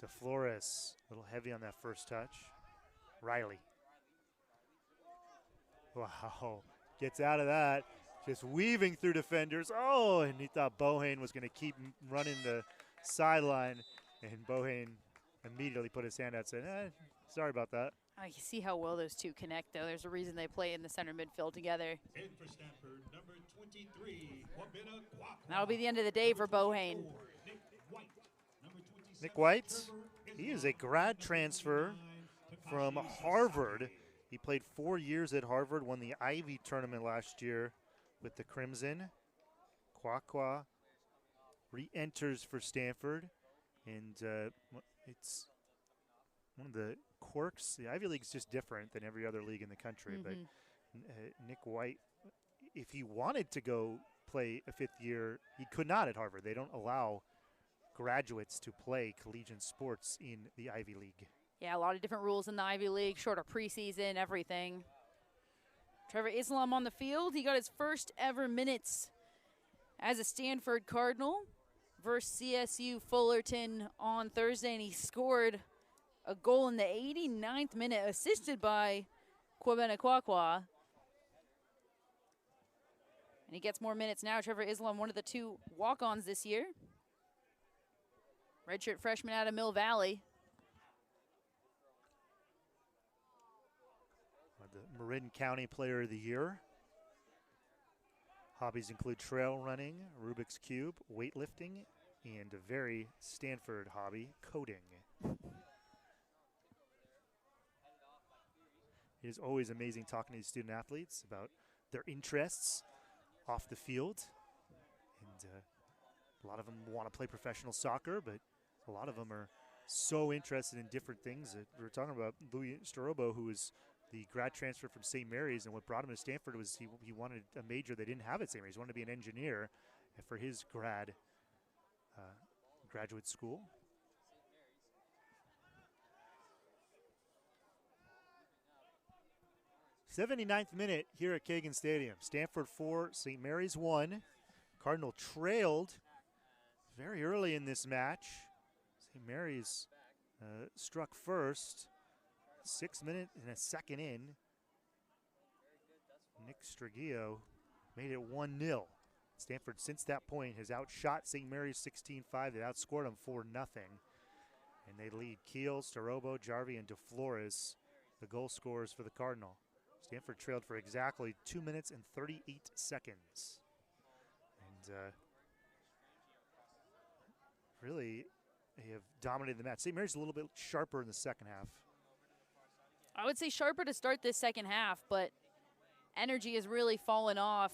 DeFlores, a little heavy on that first touch. Riley. Wow, gets out of that. Just weaving through defenders. Oh, and he thought Bohane was going to keep running the sideline. And Bohane immediately put his hand out and said, sorry about that. I see how well those 2 connect, though. There's a reason they play in the center midfield together. In for Stanford, number 23, Kwabena Kwakwa. That'll be the end of the day for Bohane. Nick White, he is a grad transfer from Harvard. He played 4 years at Harvard, won the Ivy tournament last year with the Crimson. Kwakwa re-enters for Stanford, and it's one of the quirks. The Ivy League is just different than every other league in the country, but Nick White, if he wanted to go play a 5th year, he could not at Harvard. They don't allow graduates to play collegiate sports in the Ivy League. Yeah, a lot of different rules in the Ivy League, shorter preseason, everything. Trevor Islam on the field. He got his first ever minutes as a Stanford Cardinal versus CSU Fullerton on Thursday, and he scored a goal in the 89th minute, assisted by Kwabena Kwakwa. And he gets more minutes now. Trevor Islam, one of the 2 walk-ons this year. Redshirt freshman out of Mill Valley. The Marin County Player of the Year. Hobbies include trail running, Rubik's Cube, weightlifting, and a very Stanford hobby, coding. It is always amazing talking to these student athletes about their interests off the field. And a lot of them want to play professional soccer, but a lot of them are so interested in different things. That we were talking about Louis Starobo, who was the grad transfer from St. Mary's, and what brought him to Stanford was he wanted a major they didn't have at St. Mary's. He wanted to be an engineer for his graduate school. 79th minute here at Kagan Stadium. Stanford 4, St. Mary's 1. Cardinal trailed very early in this match. St. Mary's struck first. 6 minutes and a second in. Nick Strigio made it 1-0. Stanford, since that point, has outshot St. Mary's 16-5. They outscored them 4-0. And they lead Keel, Starobo, Jarvie, and DeFlores, the goal scorers for the Cardinal. Stanford trailed for exactly 2 minutes and 38 seconds. And really, they have dominated the match. St. Mary's a little bit sharper in the second half. I would say sharper to start this second half, but energy has really fallen off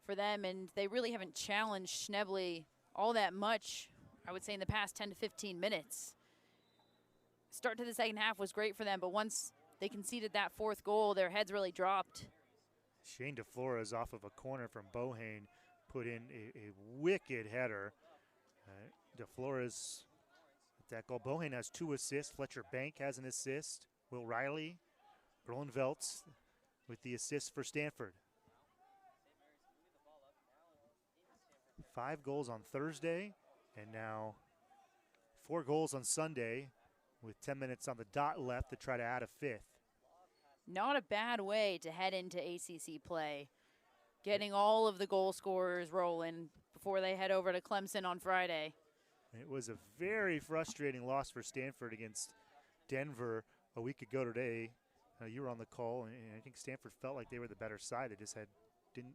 for them, and they really haven't challenged Schnebly all that much, I would say, in the past 10 to 15 minutes. Start to the second half was great for them, but once they conceded that fourth goal, their heads really dropped. Shane DeFlores off of a corner from Bohane put in a wicked header. DeFlores with that goal. Bohane has 2 assists. Fletcher Bank has an assist. Will Riley, Groenveldt with the assist for Stanford. 5 goals on Thursday, and now 4 goals on Sunday, with 10 minutes on the dot left to try to add a 5th. Not a bad way to head into ACC play, getting all of the goal scorers rolling before they head over to Clemson on Friday. It was a very frustrating loss for Stanford against Denver a week ago today. You were on the call, and I think Stanford felt like they were the better side. They just didn't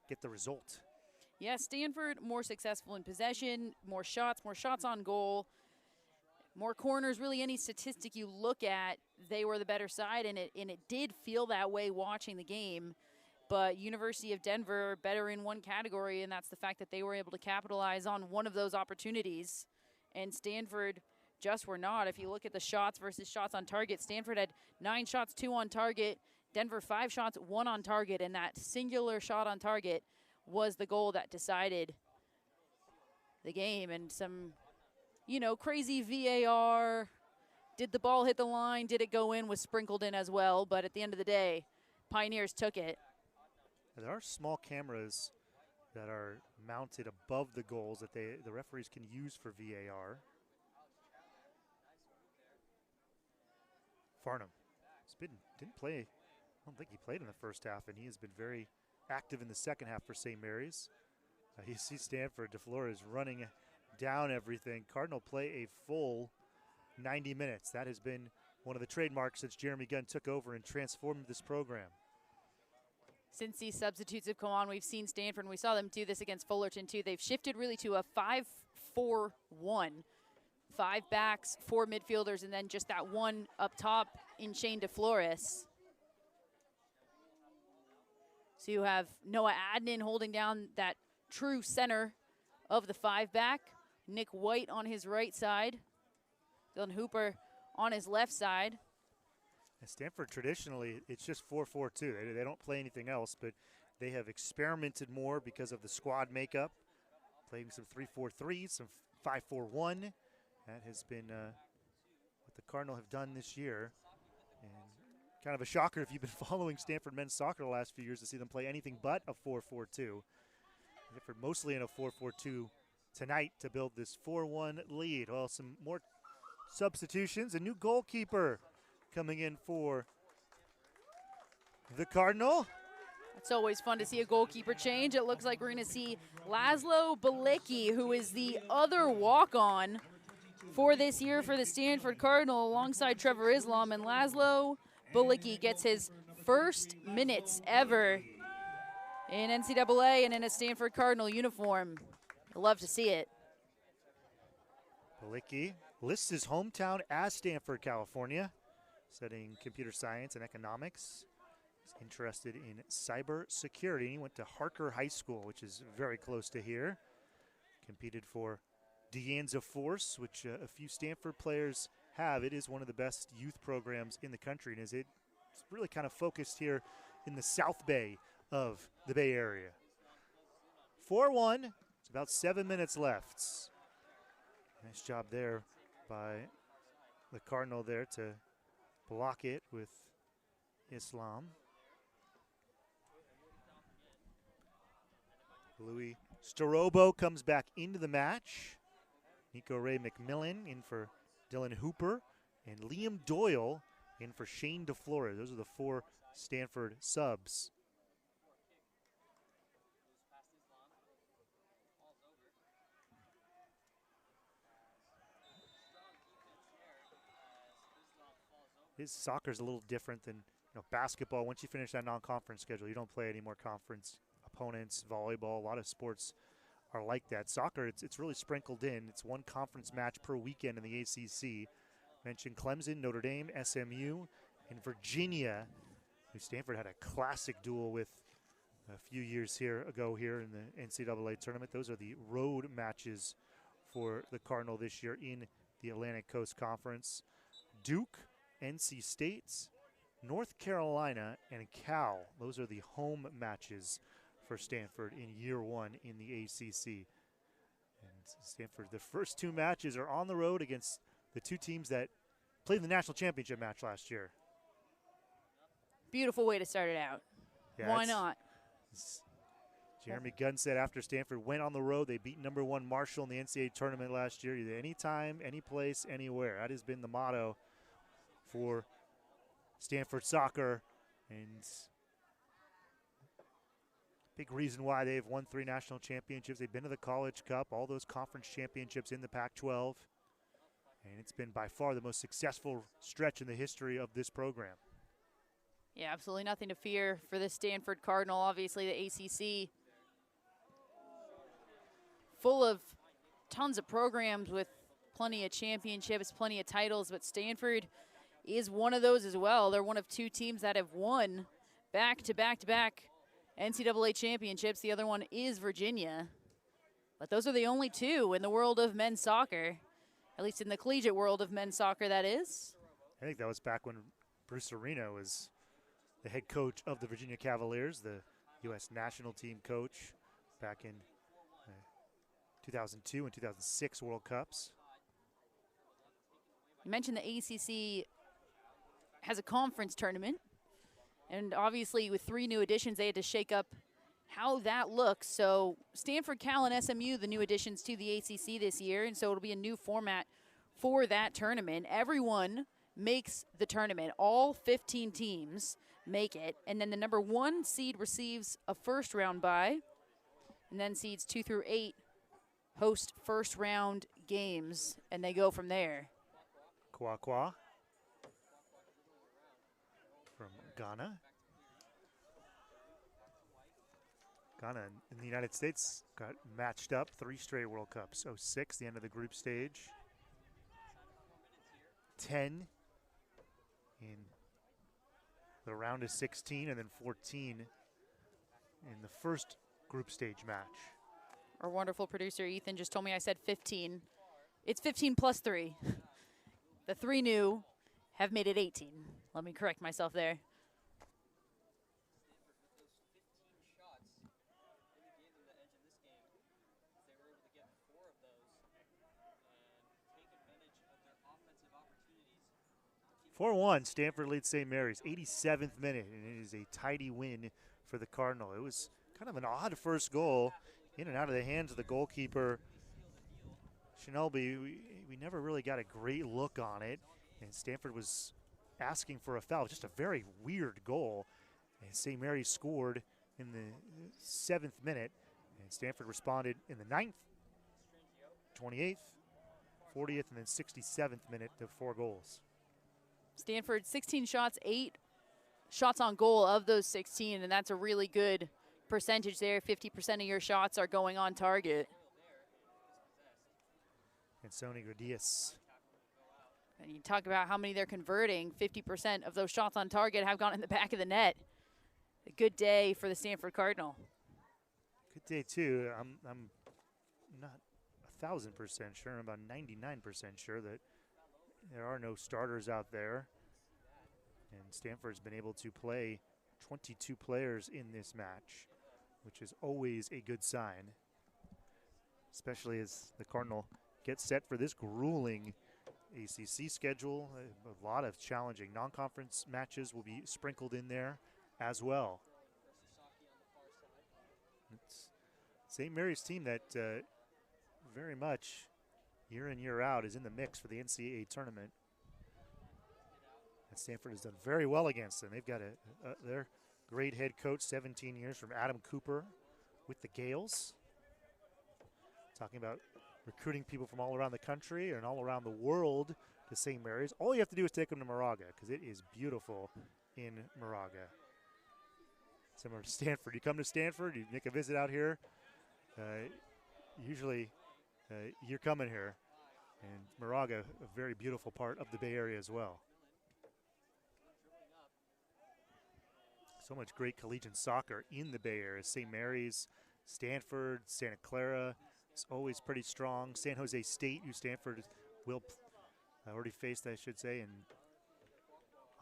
get the result. Yeah, Stanford more successful in possession, more shots on goal, more corners. Really, any statistic you look at, they were the better side, and it did feel that way watching the game. But University of Denver better in one category, and that's the fact that they were able to capitalize on one of those opportunities. And Stanford just were not. If you look at the shots versus shots on target, Stanford had 9 shots, 2 on target. Denver 5 shots, 1 on target, and that singular shot on target was the goal that decided the game. And some, crazy VAR. Did the ball hit the line? Did it go in? Was sprinkled in as well. But at the end of the day, Pioneers took it. There are small cameras that are mounted above the goals that the referees can use for VAR. Farnham didn't play. I don't think he played in the first half, and he has been very active in the second half for St. Mary's. You see Stanford, DeFlores running down everything. Cardinal play a full 90 minutes. That has been one of the trademarks since Jeremy Gunn took over and transformed this program. Since these substitutes have come on, we've seen Stanford, and we saw them do this against Fullerton too. They've shifted really to a 5-4-1. 5 backs, 4 midfielders, and then just that one up top in Shane DeFlores. So you have Noah Adnan holding down that true center of the 5-back. Nick White on his right side. Dylan Hooper on his left side. And Stanford, traditionally, it's just 4-4-2. They don't play anything else, but they have experimented more because of the squad makeup, playing some 3-4-3, some 5-4-1. That has been what the Cardinal have done this year. And kind of a shocker if you've been following Stanford men's soccer the last few years to see them play anything but a 4-4-2. Stanford mostly in a 4-4-2 tonight to build this 4-1 lead. Well, some more substitutions. A new goalkeeper coming in for the Cardinal. It's always fun to see a goalkeeper change. It looks like we're going to see Laszlo Balicki, who is the other walk-on for this year for the Stanford Cardinal, alongside Trevor Islam. And Laszlo Balicki gets his first minutes ever in NCAA and in a Stanford Cardinal uniform. I love to see it. Balicki lists his hometown as Stanford, California, studying computer science and economics. He's interested in cyber security. He went to Harker High School, which is very close to here. Competed for De Anza Force, which a few Stanford players have. It is one of the best youth programs in the country, and it's really kind of focused here in the South Bay of the Bay Area. 4-1. It's about 7 minutes left. Nice job there by the Cardinal there to block it with Islam. Louis Starobo comes back into the match. Nico Ray McMillan in for Dylan Hooper, and Liam Doyle in for Shane DeFlores. Those are the 4 Stanford subs. His soccer's a little different than basketball. Once you finish that non-conference schedule, you don't play any more conference opponents. Volleyball, a lot of sports are like that. Soccer, it's really sprinkled in. It's one conference match per weekend in the ACC. Mentioned Clemson, Notre Dame, SMU, and Virginia who Stanford had a classic duel with a few years ago here in the NCAA tournament. Those are the road matches for the Cardinal this year in the Atlantic Coast Conference. Duke, NC State, North Carolina, and Cal. Those are the home matches for Stanford in year one in the ACC. And Stanford, the first two matches are on the road against the two teams that played the national championship match last year. Beautiful way to start it out. Yeah, why not? Jeremy Gunn said after Stanford went on the road, they beat #1 Marshall in the NCAA tournament last year. Anytime, any place, anywhere. That has been the motto for Stanford soccer, and big reason why they've won 3 national championships. They've been to the College Cup, all those conference championships in the Pac-12, and it's been by far the most successful stretch in the history of this program. Yeah, absolutely nothing to fear for the Stanford Cardinal. Obviously, the ACC full of tons of programs with plenty of championships, plenty of titles, but Stanford is one of those as well. They're one of 2 teams that have won back-to-back-to-back NCAA championships. The other one is Virginia. But those are the only 2 in the world of men's soccer, at least in the collegiate world of men's soccer, that is. I think that was back when Bruce Arena was the head coach of the Virginia Cavaliers, the U.S. national team coach back in 2002 and 2006 World Cups. You mentioned the ACC has a conference tournament, and obviously with 3 new additions, they had to shake up how that looks. So Stanford, Cal, and SMU, the new additions to the ACC this year, and so it'll be a new format for that tournament. Everyone makes the tournament. All 15 teams make it, and then the #1 seed receives a first round bye, and then seeds 2 through 8 host first round games, and they go from there. Kwakwa from Ghana. Ghana in the United States got matched up 3 straight World Cups. 06, the end of the group stage. 10 in the round of 16, and then 14 in the first group stage match. Our wonderful producer, Ethan, just told me I said 15. It's 15 plus 3. The 3 new have made it 18. Let me correct myself there. For 4-1, Stanford leads St. Mary's, 87th minute, and it is a tidy win for the Cardinal. It was kind of an odd first goal, in and out of the hands of the goalkeeper, Shinelby. We never really got a great look on it, and Stanford was asking for a foul. Just a very weird goal, and St. Mary's scored in the 7th minute, and Stanford responded in the 9th, 28th, 40th, and then 67th minute to 4 goals. Stanford, 16 shots, 8 shots on goal of those 16, and that's a really good percentage there. 50% of your shots are going on target. And Sony Gradius. And you talk about how many they're converting. 50% of those shots on target have gone in the back of the net. A good day for the Stanford Cardinal. Good day, too. I'm not 1,000% sure. I'm about 99% sure that there are no starters out there. And Stanford's been able to play 22 players in this match, which is always a good sign, especially as the Cardinal gets set for this grueling ACC schedule. A lot of challenging non-conference matches will be sprinkled in there as well. It's St. Mary's team that very much year in, year out is in the mix for the NCAA tournament. And Stanford has done very well against them. They've got their great head coach, 17 years, from Adam Cooper with the Gales. Talking about recruiting people from all around the country and all around the world to St. Mary's. All you have to do is take them to Moraga, because it is beautiful in Moraga. Similar to Stanford. You come to Stanford, you make a visit out here, usually you're coming here. And Moraga, a very beautiful part of the Bay Area as well. So much great collegiate soccer in the Bay Area. St. Mary's, Stanford, Santa Clara is always pretty strong. San Jose State, who Stanford will already faced, I should say, and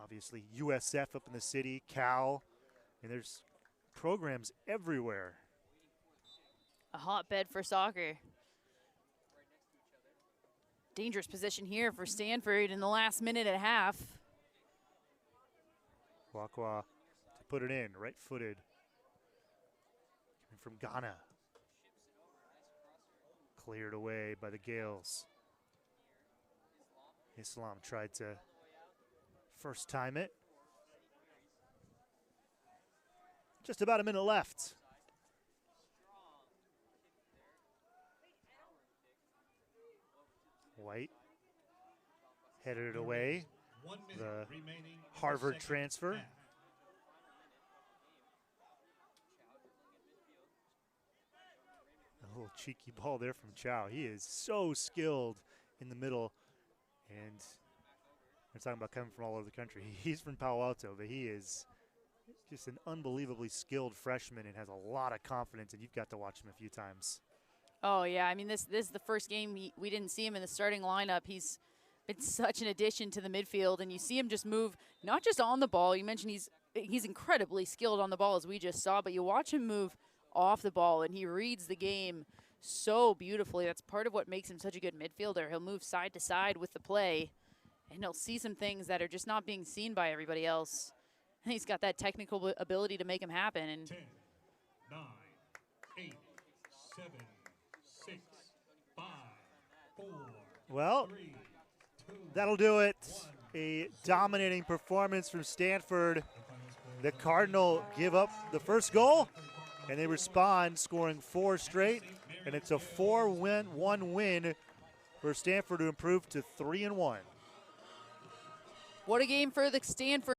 obviously USF up in the city, Cal, and there's programs everywhere. A hotbed for soccer. Dangerous position here for Stanford in the last minute and a half. Wakwa to put it in, right-footed. Coming from Ghana. Cleared away by the Gales. Islam tried to first time it. Just about a minute left. White headed it away. 1 minute The remaining in the Harvard second transfer. half. A little cheeky ball there from Chow. He is so skilled in the middle, and we're talking about coming from all over the country. He's from Palo Alto, but he is just an unbelievably skilled freshman and has a lot of confidence, and you've got to watch him a few times. Oh, yeah. I mean, this is the first game we didn't see him in the starting lineup. He's been such an addition to the midfield, and you see him just move, not just on the ball. You mentioned he's incredibly skilled on the ball, as we just saw, but you watch him move off the ball, and he reads the game so beautifully. That's part of what makes him such a good midfielder. He'll move side to side with the play, and he'll see some things that are just not being seen by everybody else. And he's got that technical ability to make them happen. And 10, 9, 8, 7, 6, 5, 4, Well, 3, 2, that'll do it. A dominating performance from Stanford. The Cardinal give up the first goal, and they respond, scoring 4 straight, and it's a 4-1 win for Stanford to improve to 3-1. what a game for the Stanford.